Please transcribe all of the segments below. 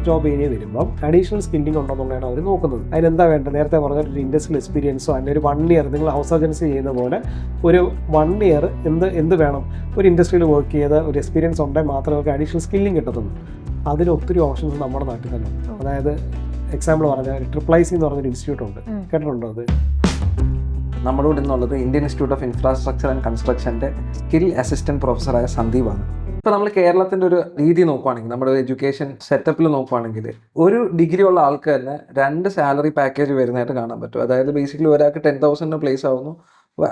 Job area വരുമ്പോൾ additional skilling ഉണ്ടെന്നുള്ളതാണ് അവർ നോക്കുന്നത്. അതിനെന്താ വേണ്ടത്? നേരത്തെ പറഞ്ഞ ഒരു ഇൻഡസ്ട്രിയൽ എക്സ്പീരിയൻസോ അല്ലെങ്കിൽ ഒരു 1 year നിങ്ങൾ ഹൗസ് ഏജൻസി ചെയ്യുന്ന പോലെ ഒരു 1 year എന്ത് വേണം? ഒരു ഇൻഡസ്ട്രിയിൽ വർക്ക് ചെയ്ത് ഒരു എക്സ്പീരിയൻസ് ഉണ്ടെങ്കിൽ മാത്രമേ അവർക്ക് അഡീഷണൽ സ്കില്ലിംഗ് കിട്ടത്തുള്ളൂ. അതിൽ ഒത്തിരി ഓപ്ഷൻസ് നമ്മുടെ നാട്ടിൽ തന്നെ. അതായത് എക്സാമ്പിൾ പറഞ്ഞാൽ IIIC എന്ന് പറഞ്ഞൊരു ഇൻസ്റ്റിറ്റ്യൂട്ട് ഉണ്ട്, കേട്ടിട്ടുണ്ടോ? അത് നമ്മുടെ കൂടെ നിന്നുള്ളത് Indian institute of infrastructure and കൺസ്ട്രക്ഷൻ്റെ സ്കിൽ അസിസ്റ്റൻറ്റ് പ്രൊഫസറായ സന്ദീപാണ്. ഇപ്പോൾ നമ്മൾ കേരളത്തിൻ്റെ ഒരു രീതി നോക്കുവാണെങ്കിൽ, നമ്മുടെ എഡ്യൂക്കേഷൻ സെറ്റപ്പിൽ നോക്കുവാണെങ്കിൽ, ഒരു ഡിഗ്രി ഉള്ള ആൾക്ക് തന്നെ 2 സാലറി പാക്കേജ് വരുന്നതായിട്ട് കാണാൻ പറ്റും. അതായത് ബേസിക്കലി ഒരാൾക്ക് 10,000 പ്ലേസ് ആവുന്നു,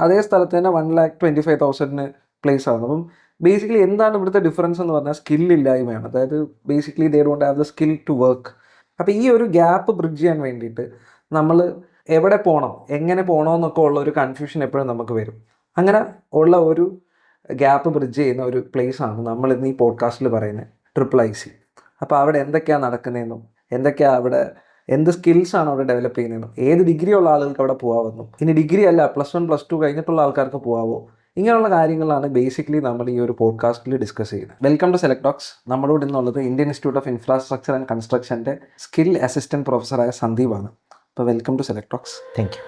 അതേ സ്ഥലത്ത് തന്നെ 1,25,000 പ്ലേസ് ആവുന്നു. അപ്പം ബേസിക്കലി എന്താണ് ഇവിടുത്തെ ഡിഫറൻസ് എന്ന് പറഞ്ഞാൽ സ്കില്ലില്ലായ്മയാണ്. അതായത് basically they don't have the skill to work. അപ്പോൾ ഈ ഒരു ഗ്യാപ്പ് ബ്രിഡ്ജ് ചെയ്യാൻ വേണ്ടിയിട്ട് നമ്മൾ എവിടെ പോകണം, എങ്ങനെ പോകണമെന്നൊക്കെ ഉള്ള ഒരു കൺഫ്യൂഷൻ എപ്പോഴും നമുക്ക് വരും. അങ്ങനെ ഉള്ള ഒരു ഗ്യാപ്പ് ബ്രിഡ്ജ് ചെയ്യുന്ന ഒരു പ്ലേസാണ് നമ്മൾ ഇന്ന് ഈ പോഡ്കാസ്റ്റിൽ പറയുന്നത് IIIC. അപ്പോൾ അവിടെ എന്തൊക്കെയാണ് നടക്കുന്നതെന്നും എന്ത് സ്കിൽസാണ് അവിടെ ഡെവലപ്പ് ചെയ്യുന്നതെന്നും ഏത് ഡിഗ്രി ഉള്ള ആളുകൾക്ക് അവിടെ പോകാമെന്നും, ഇനി ഡിഗ്രി അല്ല +1 +2 കഴിഞ്ഞിട്ടുള്ള ആൾക്കാർക്ക് പോകാമോ, ഇങ്ങനെയുള്ള കാര്യങ്ങളാണ് ബേസിക്കലി നമ്മൾ ഈ ഒരു പോഡ്കാസ്റ്റിൽ ഡിസ്കസ് ചെയ്യുന്നത്. Welcome to select talks. നമ്മുടെ കൂടെ നിന്നുള്ളത് Indian institute of infrastructure and കൺസ്ട്രക്ഷൻ്റെ സ്കിൽ അസിസ്റ്റൻറ്റ് പ്രൊഫസറായ സന്ദീപാണ്. അപ്പോൾ welcome to select talks. Thank you.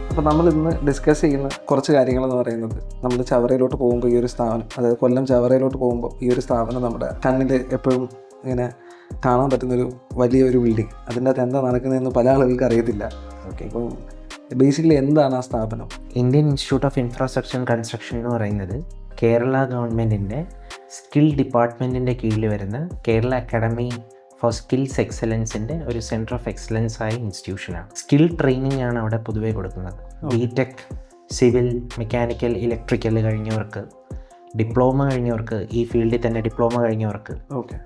അപ്പോൾ നമ്മൾ ഇന്ന് ഡിസ്കസ് ചെയ്യുന്ന കുറച്ച് കാര്യങ്ങളെന്ന് പറയുന്നത്, നമ്മൾ ചവറയിലോട്ട് പോകുമ്പോൾ ഈ ഒരു സ്ഥാപനം, അതായത് കൊല്ലം ചവറയിലോട്ട് പോകുമ്പോൾ ഈ ഒരു സ്ഥാപനം നമ്മുടെ കണ്ണിൽ എപ്പോഴും ഇങ്ങനെ കാണാൻ പറ്റുന്നൊരു വലിയൊരു ബിൽഡിംഗ്. അതിൻ്റെ അകത്ത് എന്താ നടക്കുന്നതെന്ന് പല ആളുകൾക്ക് അറിയത്തില്ല. ഓക്കെ, അപ്പം ബേസിക്കലി എന്താണ് ആ സ്ഥാപനം? Indian institute of infrastructure and construction എന്ന് പറയുന്നത് കേരള ഗവൺമെൻറ്റിൻ്റെ സ്കിൽ ഡിപ്പാർട്ട്മെൻറ്റിൻ്റെ കീഴിൽ വരുന്ന കേരള അക്കാഡമി ഫോർ സ്കിൽസ് എക്സലൻസിൻ്റെ ഒരു സെൻറ്റർ ഓഫ് എക്സലൻസ് ആയ ഇൻസ്റ്റിറ്റ്യൂഷനാണ്. സ്കിൽ ട്രെയിനിങ് ആണ് അവിടെ പൊതുവേ കൊടുക്കുന്നത്. BTech, സിവിൽ, മെക്കാനിക്കൽ, ഇലക്ട്രിക്കൽ കഴിഞ്ഞവർക്ക്, ഡിപ്ലോമ കഴിഞ്ഞവർക്ക്, ഈ ഫീൽഡിൽ തന്നെ ഡിപ്ലോമ കഴിഞ്ഞവർക്ക്, ഓക്കെ,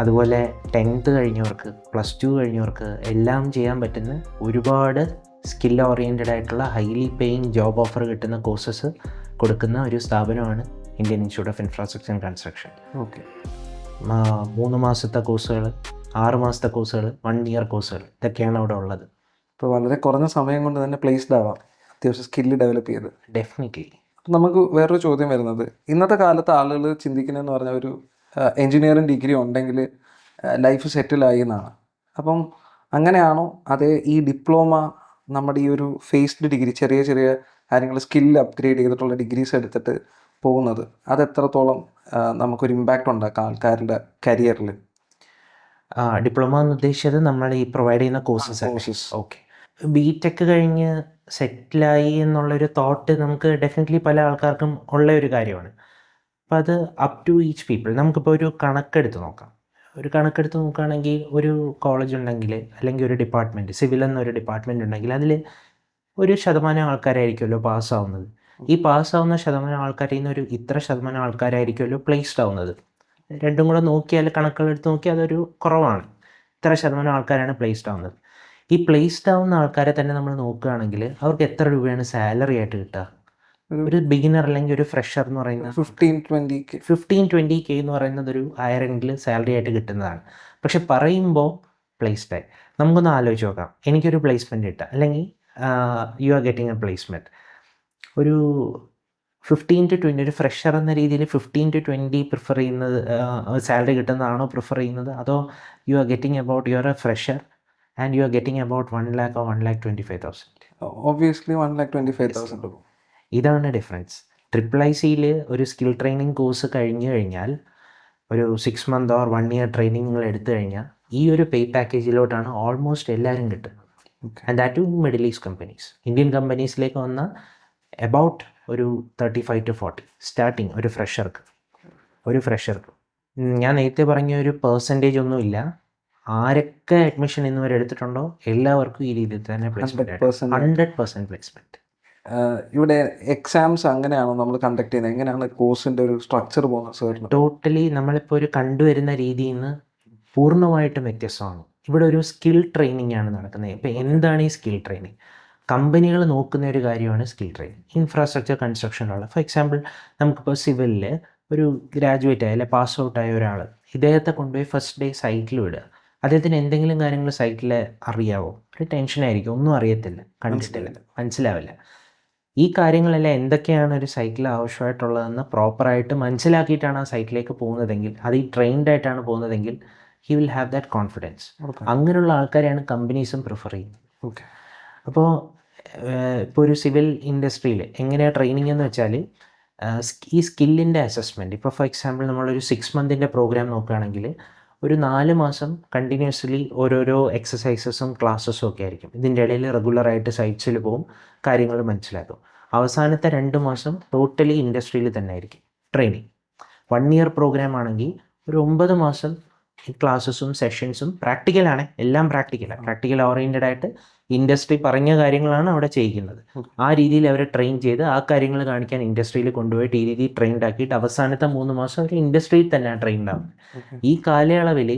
അതുപോലെ 10th കഴിഞ്ഞവർക്ക്, +2 കഴിഞ്ഞവർക്ക് എല്ലാം ചെയ്യാൻ പറ്റുന്ന ഒരുപാട് സ്കിൽ ഓറിയൻറ്റഡ് ആയിട്ടുള്ള ഹൈലി പേയിങ് ജോബ് ഓഫർ കിട്ടുന്ന കോഴ്സസ് കൊടുക്കുന്ന ഒരു സ്ഥാപനമാണ് Indian institute of infrastructure and construction. Okay. 3 മാസത്തെ കോഴ്സുകൾ, 6 മാസത്തെ കോഴ്സുകൾ, 1 year കോഴ്സുകൾ, ഇതൊക്കെയാണ് അവിടെ ഉള്ളത്. ഇപ്പോൾ വളരെ കുറഞ്ഞ സമയം കൊണ്ട് തന്നെ പ്ലേസ്ഡ് ആവാം, അത്യാവശ്യം സ്കില്ല് ഡെവലപ്പ് ചെയ്ത്. ഡെഫിനറ്റ്ലി. നമുക്ക് വേറൊരു ചോദ്യം വരുന്നത്, ഇന്നത്തെ കാലത്ത് ആളുകൾ ചിന്തിക്കുന്നതെന്ന് പറഞ്ഞാൽ ഒരു എൻജിനീയറിംഗ് ഡിഗ്രി ഉണ്ടെങ്കിൽ ലൈഫ് സെറ്റിലായി എന്നാണ്. അപ്പം അങ്ങനെയാണോ? അതേ ഈ ഡിപ്ലോമ, നമ്മുടെ ഈ ഒരു ഫേസ്ഡ് ഡിഗ്രി, ചെറിയ ചെറിയ കാര്യങ്ങൾ സ്കില്ല് അപ്ഗ്രേഡ് ചെയ്തിട്ടുള്ള ഡിഗ്രീസ് എടുത്തിട്ട് പോകുന്നത്, അത് എത്രത്തോളം നമുക്കൊരു ഇമ്പാക്റ്റ് ഉണ്ടാക്കാം ആൾക്കാരുടെ കരിയറിൽ? ഡിപ്ലോമ എന്ന് ഉദ്ദേശിച്ചത് നമ്മൾ ഈ പ്രൊവൈഡ് ചെയ്യുന്ന കോഴ്സസ്. ഓക്കെ. BTech കഴിഞ്ഞ് സെറ്റിലായി എന്നുള്ളൊരു തോട്ട് നമുക്ക് ഡെഫിനറ്റ്ലി പല ആൾക്കാർക്കും ഉള്ള ഒരു കാര്യമാണ്. അപ്പോൾ അത് അപ് ടു ഈച്ച് പീപ്പിൾ. നമുക്കിപ്പോൾ ഒരു കണക്കെടുത്ത് നോക്കുകയാണെങ്കിൽ ഒരു കോളേജ് ഉണ്ടെങ്കിൽ, അല്ലെങ്കിൽ ഒരു ഡിപ്പാർട്ട്മെൻറ്റ്, സിവിൽ എന്നൊരു ഡിപ്പാർട്ട്മെൻറ്റ് ഉണ്ടെങ്കിൽ അതിൽ 1% ആൾക്കാരായിരിക്കുമല്ലോ പാസ്സാവുന്നത്. ഈ പാസ്സാവുന്ന ശതമാനം ആൾക്കാരിൽ നിന്ന് ഇത്ര ശതമാനം ആൾക്കാരായിരിക്കുമല്ലോ പ്ലേസ്ഡ് ആവുന്നത്. രണ്ടും കൂടെ നോക്കിയാൽ, കണക്കുകളെടുത്ത് നോക്കിയാൽ അതൊരു കുറവാണ്. ഇത്ര ശതമാനം ആൾക്കാരാണ് പ്ലേസ്ഡ് ആവുന്നത്. ഈ പ്ലേസ്ഡ് ആവുന്ന ആൾക്കാരെ തന്നെ നമ്മൾ നോക്കുകയാണെങ്കിൽ അവർക്ക് എത്ര രൂപയാണ് സാലറി ആയിട്ട് കിട്ടുക? ഒരു ബിഗിനർ അല്ലെങ്കിൽ ഒരു ഫ്രഷർ എന്ന് പറയുന്നത് 15-20K എന്ന് പറയുന്നത് ഒരു ഹയർ എൻഡിൽ സാലറി ആയിട്ട് കിട്ടുന്നതാണ്. പക്ഷെ പറയുമ്പോൾ പ്ലേസ്ഡ് ആയി. നമുക്കൊന്ന് ആലോചിച്ച് നോക്കാം. എനിക്കൊരു പ്ലേസ്മെൻറ്റ് കിട്ടുക, അല്ലെങ്കിൽ you are getting A placement, ഒരു 15 to 20, ഒരു ഫ്രഷർ എന്ന രീതിയിൽ 15 to 20 പ്രിഫർ ചെയ്യുന്നത്, സാലറി കിട്ടുന്നതാണോ പ്രിഫർ ചെയ്യുന്നത്? അതോ you are getting about, you are A fresher and you are getting about 1 lakh or 1,25,000? Obviously 1,25,000. ഇതാണ് ഡിഫറൻസ്. IIICയിൽ ഒരു സ്കിൽ ട്രെയിനിങ് കോഴ്സ് കഴിഞ്ഞു കഴിഞ്ഞാൽ, ഒരു 6 month or 1 year ട്രെയിനിങ് നിങ്ങൾ എടുത്തു കഴിഞ്ഞാൽ ഈ ഒരു പേ പാക്കേജിലോട്ടാണ് ഓൾമോസ്റ്റ് എല്ലാവരും കിട്ടുന്നത്. And that to middle east companies. Indian കമ്പനീസിലേക്ക് വന്ന എബൌട്ട് ഒരു 35 to 40 സ്റ്റാർട്ടിങ് ഒരു ഫ്രഷർക്ക്. ഞാൻ നേരത്തെ പറഞ്ഞ ഒരു പെർസെൻറ്റേജ് ഒന്നുമില്ല. ആരൊക്കെ അഡ്മിഷൻ ഇന്ന് വരെ എടുത്തിട്ടുണ്ടോ എല്ലാവർക്കും ഈ രീതിയിൽ തന്നെ 100% പ്ലേസ്മെൻറ്റ്. ഇവിടെ എക്സാംസ് അങ്ങനെയാണോ നമ്മൾ കണ്ടക്ട് ചെയ്യുന്നത്? എങ്ങനെയാണ് കോഴ്സിൻ്റെ ഒരു സ്ട്രക്ചർ പോകുന്നത്? ടോട്ടലി നമ്മളിപ്പോൾ ഒരു കണ്ടുവരുന്ന രീതിയിൽ നിന്ന് പൂർണ്ണമായിട്ടും വ്യത്യസ്തമാണ്. ഇവിടെ ഒരു സ്കിൽ ട്രെയിനിങ് ആണ് നടക്കുന്നത്. ഇപ്പോൾ എന്താണ് ഈ സ്കിൽ ട്രെയിനിങ്? കമ്പനികൾ നോക്കുന്ന ഒരു കാര്യമാണ് സ്കിൽ ട്രെയിനിങ്. ഇൻഫ്രാസ്ട്രക്ചർ കൺസ്ട്രക്ഷനുള്ള, ഫോർ എക്സാമ്പിൾ നമുക്കിപ്പോൾ സിവിലിൽ ഒരു ഗ്രാജുവേറ്റ് ആയ, അല്ലെങ്കിൽ പാസ് ഔട്ടായ ഒരാൾ, ഇദ്ദേഹത്തെ കൊണ്ടുപോയി ഫസ്റ്റ് ഡേ സൈറ്റിൽ വിടുക. അദ്ദേഹത്തിന് എന്തെങ്കിലും കാര്യങ്ങൾ സൈറ്റിൽ അറിയാവോ? ഒരു ടെൻഷനായിരിക്കും, ഒന്നും അറിയത്തില്ല, കണ്ടിട്ടില്ല, മനസ്സിലാവില്ല. ഈ കാര്യങ്ങളെല്ലാം എന്തൊക്കെയാണ് ഒരു സൈറ്റിൽ ആവശ്യമായിട്ടുള്ളതെന്ന് പ്രോപ്പറായിട്ട് മനസ്സിലാക്കിയിട്ടാണ് ആ സൈറ്റിലേക്ക് പോകുന്നതെങ്കിൽ, അത് ഈ ട്രെയിൻഡ് ആയിട്ടാണ് പോകുന്നതെങ്കിൽ, he will have that confidence. അങ്ങനെയുള്ള ആൾക്കാരെയാണ് കമ്പനീസും പ്രിഫർ ചെയ്യുന്നത്. ഓക്കെ. അപ്പോൾ ഇപ്പോൾ ഒരു സിവിൽ ഇൻഡസ്ട്രിയിൽ എങ്ങനെയാണ് ട്രെയിനിങ് എന്ന് വെച്ചാൽ, ഈ സ്കില്ലിൻ്റെ അസസ്മെൻറ്റ്, ഇപ്പോൾ ഫോർ എക്സാമ്പിൾ നമ്മളൊരു 6 മന്തിൻ്റെ പ്രോഗ്രാം നോക്കുകയാണെങ്കിൽ ഒരു 4 മാസം കണ്ടിന്യൂസ്ലി ഓരോരോ എക്സസൈസസും ക്ലാസ്സസും ഒക്കെ ആയിരിക്കും. ഇതിൻ്റെ ഇടയിൽ റെഗുലറായിട്ട് സൈറ്റ്സിൽ പോകും, കാര്യങ്ങൾ മനസ്സിലാക്കും. അവസാനത്തെ 2 മാസം ടോട്ടലി ഇൻഡസ്ട്രിയിൽ തന്നെ ആയിരിക്കും ട്രെയിനിങ്. 1 ഇയർ പ്രോഗ്രാം ആണെങ്കിൽ ഒരു 9 മാസം ഈ ക്ലാസ്സസും സെഷൻസും പ്രാക്ടിക്കലാണ്, എല്ലാം പ്രാക്ടിക്കലാണ്, പ്രാക്ടിക്കൽ ഓറിയൻറ്റഡ് ആയിട്ട് ഇൻഡസ്ട്രി പറഞ്ഞ കാര്യങ്ങളാണ് അവിടെ ചെയ്യിക്കുന്നത്. ആ രീതിയിൽ അവരെ ട്രെയിൻ ചെയ്ത് ആ കാര്യങ്ങൾ കാണിക്കാൻ ഇൻഡസ്ട്രിയിൽ കൊണ്ടുപോയിട്ട് ഈ രീതിയിൽ ട്രെയിൻഡ് ആക്കിയിട്ട് അവസാനത്തെ 3 മാസം അവർ ഇൻഡസ്ട്രിയിൽ തന്നെയാണ് ട്രെയിൻഡ് ആവുന്നത്. ഈ കാലയളവിൽ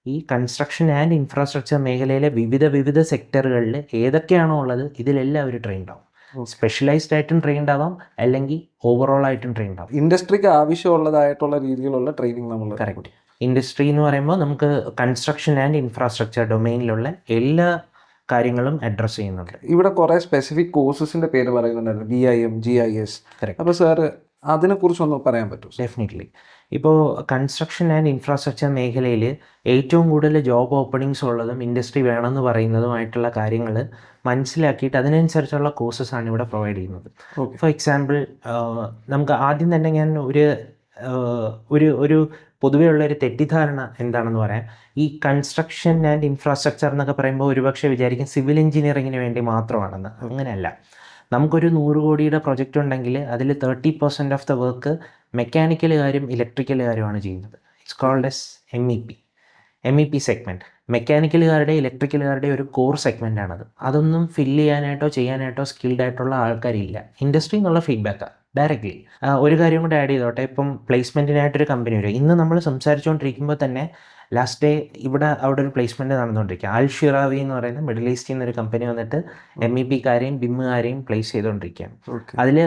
ഈ കൺസ്ട്രക്ഷൻ ആൻഡ് ഇൻഫ്രാസ്ട്രക്ചർ മേഖലയിലെ വിവിധ സെക്ടറുകളിൽ ഏതൊക്കെയാണോ ഉള്ളത് ഇതിലെല്ലാം അവർ ട്രെയിൻഡ് ആവും. സ്പെഷ്യലൈസ്ഡ് ആയിട്ടും ട്രെയിൻഡ് ആവാം, അല്ലെങ്കിൽ ഓവറോൾ ആയിട്ടും ട്രെയിൻഡ് ആവും. ഇൻഡസ്ട്രിക്ക് ആവശ്യമുള്ളതായിട്ടുള്ള രീതിയിലുള്ള ട്രെയിനിങ് നമ്മൾ. കറക്റ്റ്. ഇൻഡസ്ട്രി എന്ന് പറയുമ്പോൾ നമുക്ക് കൺസ്ട്രക്ഷൻ ആൻഡ് ഇൻഫ്രാസ്ട്രക്ചർ ഡൊമൈനിലുള്ള എല്ലാ കാര്യങ്ങളും അഡ്രസ്സ് ചെയ്യുന്നുണ്ട്. ഇവിടെ കുറേ സ്പെസിഫിക് കോഴ്സസിൻ്റെ പേര് പറയുന്നുണ്ടായിരുന്നു, BIM, GIS. അപ്പോൾ സാർ അതിനെക്കുറിച്ചൊന്ന് പറയാൻ പറ്റുമോ? ഡെഫിനറ്റ്ലി. ഇപ്പോൾ കൺസ്ട്രക്ഷൻ ആൻഡ് ഇൻഫ്രാസ്ട്രക്ചർ മേഖലയിൽ ഏറ്റവും കൂടുതൽ ജോബ് ഓപ്പണിങ്സ് ഉള്ളതും ഇൻഡസ്ട്രി വേണമെന്ന് പറയുന്നതുമായിട്ടുള്ള കാര്യങ്ങൾ മനസ്സിലാക്കിയിട്ട് അതിനനുസരിച്ചുള്ള കോഴ്സസാണ് ഇവിടെ പ്രൊവൈഡ് ചെയ്യുന്നത്. ഫോർ എക്സാമ്പിൾ, നമുക്ക് ആദ്യം തന്നെ ഞാൻ ഒരു പൊതുവേ ഉള്ളൊരു തെറ്റിദ്ധാരണ എന്താണെന്ന് പറയാം. ഈ കൺസ്ട്രക്ഷൻ ആൻഡ് ഇൻഫ്രാസ്ട്രക്ചർ എന്നൊക്കെ പറയുമ്പോൾ ഒരുപക്ഷെ വിചാരിക്കും സിവിൽ എഞ്ചിനീയറിങ്ങിന് വേണ്ടി മാത്രമാണെന്ന്. അങ്ങനെയല്ല. നമുക്കൊരു 100 കോടിയുടെ പ്രൊജക്റ്റ് ഉണ്ടെങ്കിൽ അതിൽ 30% ഓഫ് ദ വർക്ക് മെക്കാനിക്കലുകാരും ഇലക്ട്രിക്കലുകാരുമാണ് ചെയ്യുന്നത്. It's called as MEP segment. മെക്കാനിക്കലുകാരുടെ ഇലക്ട്രിക്കലുകാരുടെ ഒരു കോർ സെഗ്മെൻറ്റാണത്. അതൊന്നും ഫില്ല് ചെയ്യാനായിട്ടോ സ്കിൽഡ് ആയിട്ടുള്ള ആൾക്കാരില്ല. ഇൻഡസ്ട്രി എന്നുള്ള ഫീഡ്ബാക്കാണ് ഡയറക്റ്റ്ലി. ഒരു കാര്യം കൂടെ ആഡ് ചെയ്തോട്ടെ. ഇപ്പം പ്ലേസ്മെൻറ്റിനായിട്ടൊരു കമ്പനി വരും. ഇന്ന് നമ്മൾ സംസാരിച്ചുകൊണ്ടിരിക്കുമ്പോൾ തന്നെ ലാസ്റ്റ് ഡേ അവിടെ ഒരു പ്ലേസ്മെൻറ്റ് നടന്നുകൊണ്ടിരിക്കുക. അൽ ഷിറാവി എന്ന് പറയുന്ന മിഡിൽ ഈസ്റ്റിൽ നിന്നൊരു കമ്പനി വന്നിട്ട് MEPക്കാരെയും BIMകാരെയും പ്ലേസ് ചെയ്തുകൊണ്ടിരിക്കുകയാണ്. അതിൽ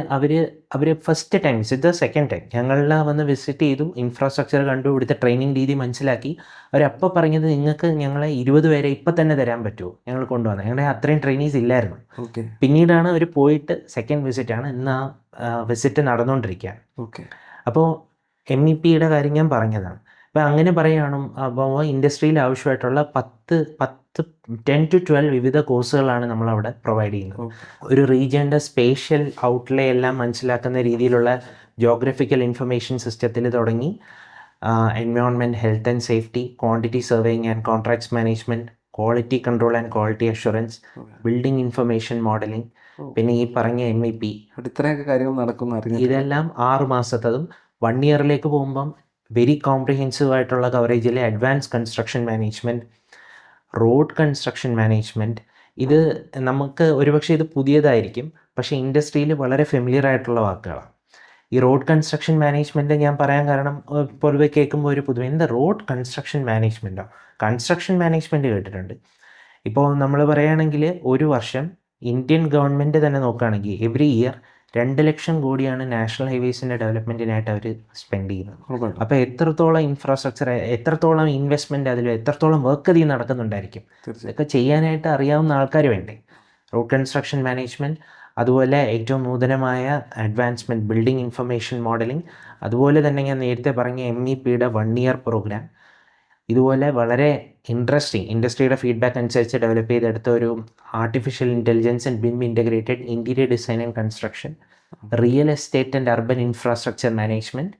അവർ ഫസ്റ്റ് ടൈം, ഇത് സെക്കൻഡ് ടൈം ഞങ്ങളെ വന്ന് വിസിറ്റ് ചെയ്തു, ഇൻഫ്രാസ്ട്രക്ചർ കണ്ടു, ഇവിടുത്തെ ട്രെയിനിങ് രീതി മനസ്സിലാക്കി. അവരപ്പോൾ പറഞ്ഞത് നിങ്ങൾക്ക് ഞങ്ങളെ 20 പേരെ ഇപ്പം തന്നെ തരാൻ പറ്റുമോ, ഞങ്ങൾ കൊണ്ടുവന്നത്. ഞങ്ങളുടെ അത്രയും ട്രെയിനീസ് ഇല്ലായിരുന്നു. പിന്നീടാണ് അവർ പോയിട്ട് സെക്കൻഡ് വിസിറ്റാണ് ഇന്ന് ആ വിസിറ്റ് നടന്നുകൊണ്ടിരിക്കുകയാണ്. അപ്പോൾ MEPയുടെ കാര്യം ഞാൻ പറഞ്ഞതാണ്. അപ്പോൾ അങ്ങനെ പറയുകയാണ്. അപ്പോൾ ഇൻഡസ്ട്രിയിൽ ആവശ്യമായിട്ടുള്ള 10 to 12 വിവിധ കോഴ്സുകളാണ് നമ്മളവിടെ പ്രൊവൈഡ് ചെയ്യുന്നത്. ഒരു റീജിയൻ്റെ സ്പേഷ്യൽ ഔട്ട്ലേ എല്ലാം മനസ്സിലാക്കുന്ന രീതിയിലുള്ള ജോഗ്രഫിക്കൽ ഇൻഫർമേഷൻ സിസ്റ്റത്തിൽ തുടങ്ങി environment, health and safety, quantity surveying and contracts management, quality control and quality assurance, building information modelling, പിന്നെ ഈ പറഞ്ഞ MEP, ഇത്രയൊക്കെ കാര്യങ്ങൾ നടക്കുന്ന ഇതെല്ലാം 6 മാസത്തതും 1 ഇയറിലേക്ക് പോകുമ്പം വെരി കോംപ്രിഹെൻസീവ് ആയിട്ടുള്ള കവറേജിലെ advance construction management, road construction management. ഇത് നമുക്ക് ഒരുപക്ഷെ ഇത് പുതിയതായിരിക്കും, പക്ഷേ ഇൻഡസ്ട്രിയിൽ വളരെ ഫെമിലിയർ ആയിട്ടുള്ള വാക്കുകളാണ്. ഈ റോഡ് കൺസ്ട്രക്ഷൻ മാനേജ്മെൻറ്റ് ഞാൻ പറയാൻ കാരണം, പൊതുവെ കേൾക്കുമ്പോൾ ഒരു പുതുവെ എന്താ റോഡ് കൺസ്ട്രക്ഷൻ മാനേജ്മെൻറ്റോ? കൺസ്ട്രക്ഷൻ മാനേജ്മെൻറ്റ് കേട്ടിട്ടുണ്ട്. ഇപ്പോൾ നമ്മൾ പറയുകയാണെങ്കിൽ ഒരു വർഷം ഇന്ത്യൻ ഗവൺമെൻറ് തന്നെ നോക്കുകയാണെങ്കിൽ എവറി ഇയർ 2 ലക്ഷം കോടിയാണ് നാഷണൽ ഹൈവേസിൻ്റെ ഡെവലപ്മെൻറ്റിനായിട്ട് അവർ സ്പെൻഡ് ചെയ്യുന്നത്. അപ്പോൾ എത്രത്തോളം ഇൻഫ്രാസ്ട്രക്ചർ, എത്രത്തോളം ഇൻവെസ്റ്റ്മെൻറ്റ്, അതിൽ എത്രത്തോളം വർക്ക് അതിൽ നടക്കുന്നുണ്ടായിരിക്കും. ഇതൊക്കെ ചെയ്യാനായിട്ട് അറിയാവുന്ന ആൾക്കാർ വേണ്ടേ? റോഡ് കൺസ്ട്രക്ഷൻ മാനേജ്മെൻറ്റ്, അതുപോലെ ഏറ്റവും നൂതനമായ അഡ്വാൻസ്മെൻറ്റ് ബിൽഡിംഗ് ഇൻഫർമേഷൻ മോഡലിംഗ്, അതുപോലെ തന്നെ ഞാൻ നേരത്തെ പറഞ്ഞ MEPയുടെ 1 ഇയർ പ്രോഗ്രാം. ഇതുപോലെ വളരെ ഇൻട്രസ്റ്റിംഗ് ഇൻഡസ്ട്രിയുടെ ഫീഡ്ബാക്ക് അനുസരിച്ച് ഡെവലപ്പ് ചെയ്തെടുത്ത ഒരു artificial intelligence and BIM integrated interior design and construction, real estate and urban infrastructure management.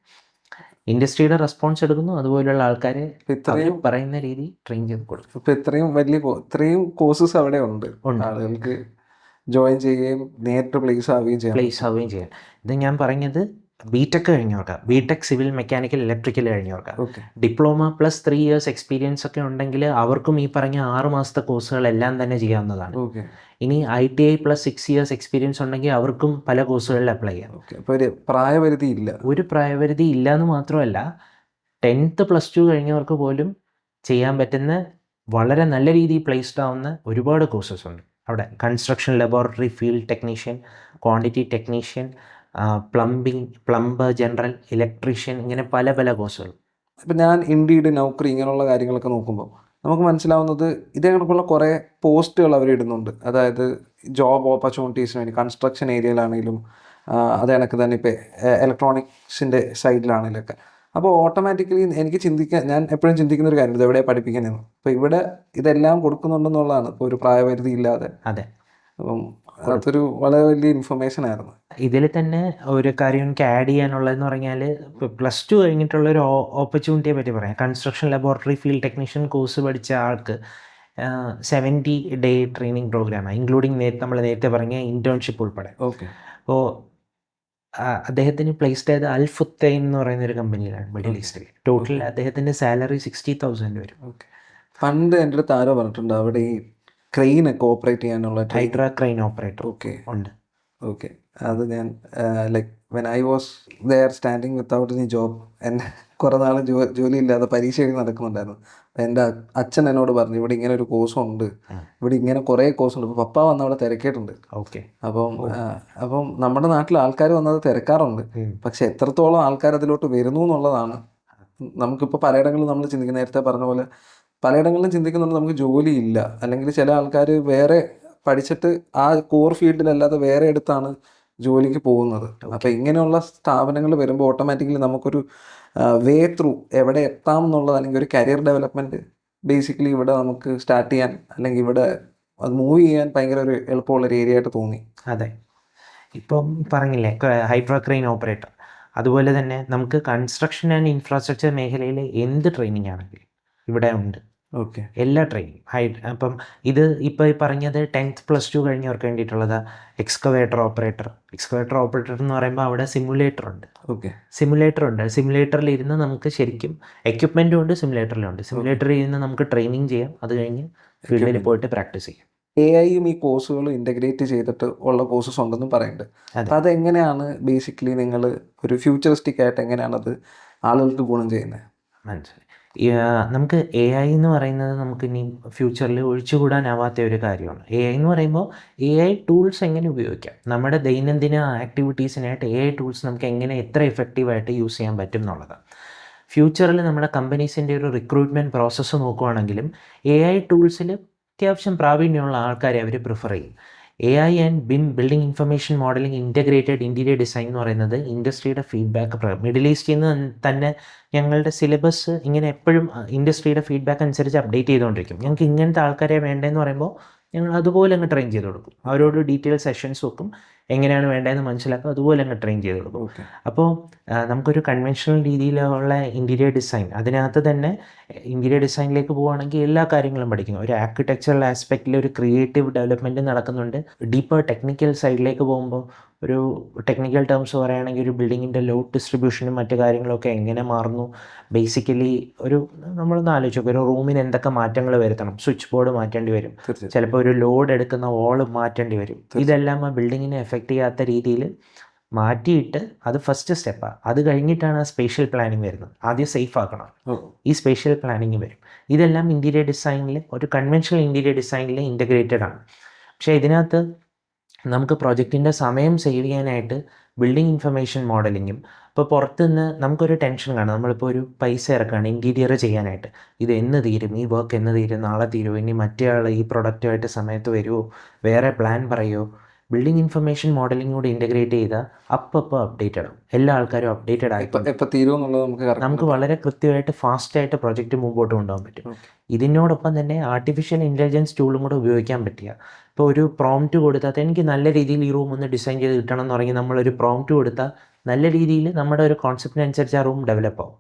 ഇൻഡസ്ട്രിയുടെ റെസ്പോൺസ് എടുക്കുന്നു, അതുപോലെയുള്ള ആൾക്കാരെ ഇത്രയും പറയുന്ന രീതി ട്രെയിൻ ചെയ്ത് കൊടുക്കും. ഇപ്പോൾ ഇത്രയും കോഴ്സസ് അവിടെ ഉണ്ട്, ആളുകൾക്ക് ജോയിൻ ചെയ്യുകയും നേരിട്ട് പ്ലേസ് ആവുകയും ചെയ്യാം. ഇത് ഞാൻ പറഞ്ഞത് BTech കഴിഞ്ഞവർക്ക്, BTech സിവിൽ മെക്കാനിക്കൽ ഇലക്ട്രിക്കൽ കഴിഞ്ഞവർക്ക്. ഡിപ്ലോമ പ്ലസ് 3 ഇയേഴ്സ് എക്സ്പീരിയൻസ് ഒക്കെ ഉണ്ടെങ്കിൽ അവർക്കും ഈ പറഞ്ഞ 6 മാസത്തെ കോഴ്സുകളെല്ലാം തന്നെ ചെയ്യാവുന്നതാണ്. ഇനി ITI പ്ലസ് 6 ഇയേഴ്സ് എക്സ്പീരിയൻസ് ഉണ്ടെങ്കിൽ അവർക്കും പല കോഴ്സുകളിൽ അപ്ലൈ ചെയ്യാം. ഒരു പ്രായപരിധി ഇല്ല എന്ന് മാത്രമല്ല, 10th പ്ലസ് 2 കഴിഞ്ഞവർക്ക് പോലും ചെയ്യാൻ പറ്റുന്ന വളരെ നല്ല രീതിയിൽ പ്ലേസ്ഡ് ആവുന്ന ഒരുപാട് കോഴ്സസ് ഉണ്ട് അവിടെ. Construction laboratory field technician, quantity technician, plumber, general electrician, ഇങ്ങനെ പല കോഴ്സുകൾ. ഇപ്പം ഞാൻ ഇൻഡീഡ്, നൗക്കറി ഇങ്ങനെയുള്ള കാര്യങ്ങളൊക്കെ നോക്കുമ്പോൾ നമുക്ക് മനസ്സിലാവുന്നത് ഇതേക്കുള്ള കുറേ പോസ്റ്റുകൾ അവർ ഇടുന്നുണ്ട്. അതായത് ജോബ് ഓപ്പർച്യൂണിറ്റീസിന് വേണ്ടി കൺസ്ട്രക്ഷൻ ഏരിയയിലാണെങ്കിലും അത് കണക്ക് തന്നെ ഇപ്പോൾ ഇലക്ട്രോണിക്സിൻ്റെ സൈഡിലാണെങ്കിലൊക്കെ. അപ്പോൾ ഓട്ടോമാറ്റിക്കലി എനിക്ക് ഞാൻ എപ്പോഴും ചിന്തിക്കുന്ന ഒരു കാര്യം, ഇത് എവിടെയാണ് പഠിപ്പിക്കുന്നതെന്ന്. അപ്പോൾ ഇവിടെ ഇതെല്ലാം കൊടുക്കുന്നുണ്ടെന്നുള്ളതാണ്, ഇപ്പോൾ ഒരു പ്രായപരിധി ഇല്ലാതെ. അതെ. അപ്പം അതൊരു വളരെ വലിയ ഇൻഫർമേഷൻ ആയിരുന്നു. ഇതിൽ തന്നെ ഒരു കാര്യം എനിക്ക് ആഡ് ചെയ്യാനുള്ളതെന്ന് പറഞ്ഞാൽ, +2 കഴിഞ്ഞിട്ടുള്ളൊരു ഓപ്പർച്യൂണിറ്റിയെ പറ്റി പറയാം. Construction laboratory field technician course പഠിച്ച ആൾക്ക് 70 ഡേ ട്രെയിനിങ് പ്രോഗ്രാമാണ്, ഇൻക്ലൂഡിങ് നമ്മൾ നേരത്തെ പറഞ്ഞ ഇൻറ്റേൺഷിപ്പ് ഉൾപ്പെടെ. ഓക്കെ. അപ്പോൾ അദ്ദേഹത്തിന് പ്ലേസ്ഡ് ആയത് അൽ ഫുത്തൈൻ എന്ന് പറയുന്ന ഒരു കമ്പനിയിലാണ് മിഡിൽ ഈസ്റ്റിൽ. ടോട്ടൽ അദ്ദേഹത്തിൻ്റെ സാലറി 60,000 വരും. ഓക്കെ. പണ്ട് എൻ്റെ അടുത്ത് ആരോ പറഞ്ഞിട്ടുണ്ട് അവിടെ ഈ ക്രെയിനൊക്കെ ഓപ്പറേറ്റ് ചെയ്യാനുള്ള ഹൈഡ്രാ ക്രെയിൻ ഓപ്പറേറ്റർ ഓക്കെ ഉണ്ട്. ഓക്കെ. അത് ഞാൻ like when I was there standing without any job, എന്നെ കുറേ നാൾ ജോലി ഇല്ലാതെ പരീക്ഷ എഴുതി നടക്കുന്നുണ്ടായിരുന്നു. എൻ്റെ അച്ഛൻ എന്നോട് പറഞ്ഞു ഇവിടെ ഇങ്ങനെ ഒരു കോഴ്സുണ്ട്, ഇവിടെ ഇങ്ങനെ കുറേ കോഴ്സുണ്ട്. ഇപ്പോൾ പപ്പ വന്ന് അവിടെ തിരക്കിയിട്ടുണ്ട്. ഓക്കെ. അപ്പം നമ്മുടെ നാട്ടിൽ ആൾക്കാർ വന്നത് തിരക്കാറുണ്ട്, പക്ഷെ എത്രത്തോളം ആൾക്കാർ അതിലോട്ട് വരുന്നു എന്നുള്ളതാണ് നമുക്കിപ്പോൾ പലയിടങ്ങളിലും നമ്മൾ ചിന്തിക്കുന്ന, നേരത്തെ പറഞ്ഞ പോലെ പലയിടങ്ങളിലും ചിന്തിക്കുന്നുണ്ട് നമുക്ക് ജോലിയില്ല, അല്ലെങ്കിൽ ചില ആൾക്കാർ വേറെ പഠിച്ചിട്ട് ആ കോർ ഫീൽഡിലല്ലാതെ വേറെ അടുത്താണ് ജോലിക്ക് പോകുന്നത്. അപ്പോൾ ഇങ്ങനെയുള്ള സ്ഥാപനങ്ങൾ വരുമ്പോൾ ഓട്ടോമാറ്റിക്കലി നമുക്കൊരു വേ ത്രൂ എവിടെ എത്താം എന്നുള്ളത്, അല്ലെങ്കിൽ ഒരു കരിയർ ഡെവലപ്മെൻറ്റ് ബേസിക്കലി ഇവിടെ നമുക്ക് സ്റ്റാർട്ട് ചെയ്യാൻ, അല്ലെങ്കിൽ ഇവിടെ അത് മൂവ് ചെയ്യാൻ ഭയങ്കര ഒരു എളുപ്പമുള്ളൊരു ഏരിയ ആയിട്ട് തോന്നി. അതെ. ഇപ്പം പറഞ്ഞില്ലേ ഹൈഡ്രാ ക്രെയിൻ ഓപ്പറേറ്റർ, അതുപോലെ തന്നെ നമുക്ക് കൺസ്ട്രക്ഷൻ ആൻഡ് ഇൻഫ്രാസ്ട്രക്ചർ മേഖലയിൽ എന്ത് ട്രെയിനിങ് ആണെങ്കിലും ഇവിടെ ഉണ്ട്. ഓക്കെ. എല്ലാ ട്രെയിനിങ് അപ്പം ഇത് ഇപ്പോൾ ഈ പറഞ്ഞത് 10th +2 കഴിഞ്ഞവർക്ക് വേണ്ടിയിട്ടുള്ളത് എക്സ്കവേറ്റർ ഓപ്പറേറ്റർ എന്ന് പറയുമ്പോൾ അവിടെ സിമുലേറ്റർ ഉണ്ട്. ഓക്കെ. സിമുലേറ്ററിൽ ഇരുന്ന് നമുക്ക് ശരിക്കും എക്യുപ്മെൻറ്റും ഉണ്ട്, സിമുലേറ്ററിലും ഉണ്ട്. സിമുലേറ്ററിൽ ഇരുന്ന് നമുക്ക് ട്രെയിനിങ് ചെയ്യാം, അത് കഴിഞ്ഞ് ഫീൽഡിൽ പോയിട്ട് പ്രാക്ടീസ് ചെയ്യാം. AI-യും ഈ കോഴ്സുകൾ ഇൻ്റഗ്രേറ്റ് ചെയ്തിട്ട് ഉള്ള കോഴ്സസ് ഉണ്ടെന്നും പറയുന്നുണ്ട്. അപ്പോൾ അതെങ്ങനെയാണ് ബേസിക്കലി നിങ്ങൾ ഒരു ഫ്യൂച്ചറിസ്റ്റിക് ആയിട്ട് എങ്ങനെയാണത് ആളുകൾക്ക് ഗുണം ചെയ്യുന്നത്? മനസ്സിലായി. നമുക്ക് AI എന്ന് പറയുന്നത് നമുക്ക് ഇനി ഫ്യൂച്ചറിൽ ഒഴിച്ചുകൂടാനാവാത്ത ഒരു കാര്യമാണ്. AI എന്ന് പറയുമ്പോൾ AI ടൂൾസ് എങ്ങനെ ഉപയോഗിക്കാം, നമ്മുടെ ദൈനംദിന ആക്ടിവിറ്റീസിനായിട്ട് AI ടൂൾസ് നമുക്ക് എങ്ങനെ എത്ര എഫക്റ്റീവായിട്ട് യൂസ് ചെയ്യാൻ പറ്റും എന്നുള്ളതാണ്. ഫ്യൂച്ചറിൽ നമ്മുടെ കമ്പനീസിൻ്റെ ഒരു റിക്രൂട്ട്മെൻറ്റ് പ്രോസസ്സ് നോക്കുകയാണെങ്കിലും AI ടൂൾസിൽ അത്യാവശ്യം പ്രാവീണ്യമുള്ള ആൾക്കാരെ അവർ പ്രിഫർ ചെയ്യും. AI and building information modelling integrated interior design എന്ന് പറയുന്നത് ഇൻഡസ്ട്രിയുടെ ഫീഡ്ബാക്ക് മിഡിൽ ഈസ്റ്റിൽ നിന്ന് തന്നെ ഞങ്ങളുടെ സിലബസ് ഇങ്ങനെ എപ്പോഴും ഇൻഡസ്ട്രിയുടെ ഫീഡ്ബാക്ക് അനുസരിച്ച് അപ്ഡേറ്റ് ചെയ്തുകൊണ്ടിരിക്കും. ഞങ്ങൾക്ക് ഇങ്ങനത്തെ ആൾക്കാരെ വേണ്ടതെന്ന് പറയുമ്പോൾ ഞങ്ങൾ അതുപോലെ അങ്ങ് ട്രെയിൻ ചെയ്ത് കൊടുക്കും. അവരോട് ഡീറ്റെയിൽ സെഷൻസ് വെക്കും, എങ്ങനെയാണ് വേണ്ടതെന്ന് മനസ്സിലാക്കും, അതുപോലെ അങ്ങ് ട്രെയിൻ ചെയ്ത് കൊടുക്കും. അപ്പോൾ നമുക്കൊരു കൺവെൻഷണൽ രീതിയിലുള്ള ഇൻറ്റീരിയർ ഡിസൈൻ, അതിനകത്ത് തന്നെ ഇൻറ്റീരിയർ ഡിസൈനിലേക്ക് പോവുകയാണെങ്കിൽ എല്ലാ കാര്യങ്ങളും പഠിക്കുന്നു. ഒരു ആർക്കിടെക്ചറൽ ആസ്പെക്റ്റിൽ ഒരു ക്രിയേറ്റീവ് ഡെവലപ്മെൻറ്റ് നടക്കുന്നുണ്ട്. ഡീപ്പർ ടെക്നിക്കൽ സൈഡിലേക്ക് പോകുമ്പോൾ ഒരു ടെക്നിക്കൽ ടേംസ് പറയുകയാണെങ്കിൽ ഒരു ബിൽഡിങ്ങിൻ്റെ ലോഡ് ഡിസ്ട്രിബ്യൂഷനും മറ്റു കാര്യങ്ങളൊക്കെ എങ്ങനെ മാറുന്നു, ബേസിക്കലി ഒരു നമ്മളൊന്ന് ആലോചിച്ച് നോക്കും, ഒരു റൂമിന് എന്തൊക്കെ മാറ്റങ്ങൾ വരുത്തണം. സ്വിച്ച് ബോർഡ് മാറ്റേണ്ടി വരും, ചിലപ്പോൾ ഒരു ലോഡ് എടുക്കുന്ന വോള് മാറ്റേണ്ടി വരും. ഇതെല്ലാം ആ ബിൽഡിങ്ങിനെ എഫക്റ്റ് ചെയ്യാത്ത രീതിയിൽ മാറ്റിയിട്ട് അത് ഫസ്റ്റ് സ്റ്റെപ്പാണ്. അത് കഴിഞ്ഞിട്ടാണ് ആ സ്പേഷ്യൽ പ്ലാനിങ് വരുന്നത്. ആദ്യം സേഫ് ആക്കണം, ഈ സ്പേഷ്യൽ പ്ലാനിങ് വരും. ഇതെല്ലാം ഇൻറ്റീരിയർ ഡിസൈനിൽ, ഒരു കൺവെൻഷണൽ ഇൻറ്റീരിയർ ഡിസൈനിൽ ഇൻ്റഗ്രേറ്റഡ് ആണ്. പക്ഷേ ഇതിനകത്ത് നമുക്ക് പ്രൊജക്റ്റിൻ്റെ സമയം സേവ് ചെയ്യാനായിട്ട് ബിൽഡിംഗ് ഇൻഫർമേഷൻ മോഡലിങ്ങും, ഇപ്പോൾ പുറത്തുനിന്ന് നമുക്കൊരു ടെൻഷൻ കാണും. നമ്മളിപ്പോൾ ഒരു പൈസ ഇറക്കുകയാണ് ഇൻറ്റീരിയർ ചെയ്യാനായിട്ട്, ഇത് എന്ന് തീരും, ഈ വർക്ക് എന്ന് തീരും, നാളെ തീരുമോ, ഇനി മറ്റേ ആൾ ഈ പ്രൊഡക്റ്റുമായിട്ട് സമയത്ത് വരുമോ, വേറെ പ്ലാൻ പറയുമോ. ബിൽഡിംഗ് ഇൻഫർമേഷൻ മോഡലിംഗ് കൂടി ഇൻ്റഗ്രേറ്റ് ചെയ്താൽ അപ്പോൾ അപ്ഡേറ്റഡ് ആവും, എല്ലാ ആൾക്കാരും അപ്ഡേറ്റഡ് ആയിക്കോട്ടെ. നമുക്ക് വളരെ കൃത്യമായിട്ട് ഫാസ്റ്റായിട്ട് പ്രൊജക്റ്റ് മുമ്പോട്ട് കൊണ്ടുപോകാൻ പറ്റും. ഇതിനോടൊപ്പം തന്നെ ആർട്ടിഫിഷ്യൽ ഇൻ്റലിജൻസ് ടൂളും കൂടെ ഉപയോഗിക്കാൻ പറ്റുക. ഇപ്പോൾ ഒരു പ്രോംപ്റ്റ് കൊടുത്താൽ എനിക്ക് നല്ല രീതിയിൽ ഈ റൂം ഒന്ന് ഡിസൈൻ ചെയ്ത് കിട്ടണം എന്ന് പറഞ്ഞാൽ നമ്മളൊരു പ്രോംപ്റ്റ് കൊടുത്താൽ നല്ല രീതിയിൽ നമ്മുടെ ഒരു കോൺസെപ്റ്റിനനുസരിച്ച് ആ റൂം ഡെവലപ്പ് ആവും.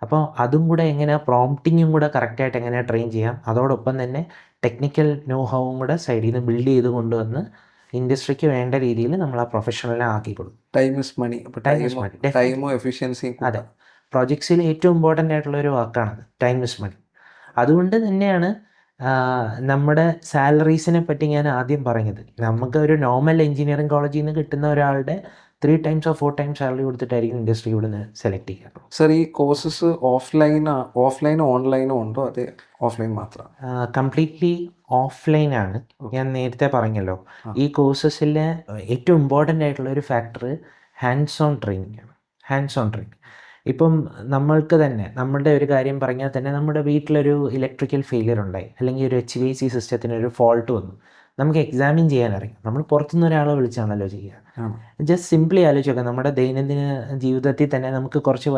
അപ്പോൾ അതും കൂടെ എങ്ങനെ പ്രോംപ്റ്റിങ്ങും കൂടെ കറക്റ്റായിട്ട് എങ്ങനെ ട്രെയിൻ ചെയ്യാം, അതോടൊപ്പം തന്നെ ടെക്നിക്കൽ നോ ഹൗവും കൂടെ സൈഡിൽ നിന്ന് ബിൽഡ് ചെയ്ത് കൊണ്ടുവന്ന് ഇൻഡസ്ട്രിക്ക് വേണ്ട രീതിയിൽ നമ്മൾ ആ പ്രൊഫഷണലിനെ ആക്കി കൊടുക്കും. Time is money. ടൈമും എഫിഷ്യൻസിയും. അതെ, പ്രോജക്ട്സിൽ ഏറ്റവും ഇമ്പോർട്ടൻ്റ് ആയിട്ടുള്ള ഒരു വാക്കാണത്, ടൈം ഇസ് മണി. അതുകൊണ്ട് തന്നെയാണ് നമ്മുടെ സാലറീസിനെ പറ്റി ഞാൻ ആദ്യം പറഞ്ഞത്. നമുക്ക് ഒരു നോർമൽ എഞ്ചിനീയറിംഗ് കോളേജിൽ നിന്ന് കിട്ടുന്ന ഒരാളുടെ 3 times or 4 times സാലറി കൊടുത്തിട്ടായിരിക്കും ഇൻഡസ്ട്രി ഇവിടെ നിന്ന് സെലക്ട് ചെയ്യുക. സർ, ഈ കോഴ്സസ് ഓഫ്ലൈനും ഓൺലൈനും ഉണ്ടോ, അതെ ഓഫ്ലൈൻ മാത്രം? കംപ്ലീറ്റ്ലി ഓഫ്ലൈൻ ആണ്. ഞാൻ നേരത്തെ പറഞ്ഞല്ലോ, ഈ കോഴ്സസിൽ ഏറ്റവും ഇമ്പോർട്ടൻ്റ് ആയിട്ടുള്ള ഒരു ഫാക്ടർ ഹാൻഡ്സ് ഓൺ ട്രെയിനിങ് ആണ്. ഹാൻഡ്സ് ഓൺ ട്രെയിനിങ് ഇപ്പം നമ്മൾക്ക് തന്നെ നമ്മളുടെ ഒരു കാര്യം പറഞ്ഞാൽ തന്നെ, നമ്മുടെ വീട്ടിലൊരു ഇലക്ട്രിക്കൽ ഫെയിലിയർ ഉണ്ടായി, അല്ലെങ്കിൽ ഒരു HVAC സിസ്റ്റത്തിന് ഒരു ഫോൾട്ട് വന്നു, നമുക്ക് എക്സാമിൻ ചെയ്യാൻ അറിയാം. നമ്മൾ പുറത്തുനിന്ന് ഒരാളെ വിളിച്ചാണല്ലോ ചെയ്യുക. ജസ്റ്റ് സിംപ്ലി ആലോചിച്ച് നോക്കാം, നമ്മുടെ ദൈനംദിന ജീവിതത്തിൽ തന്നെ നമുക്ക് കുറച്ച്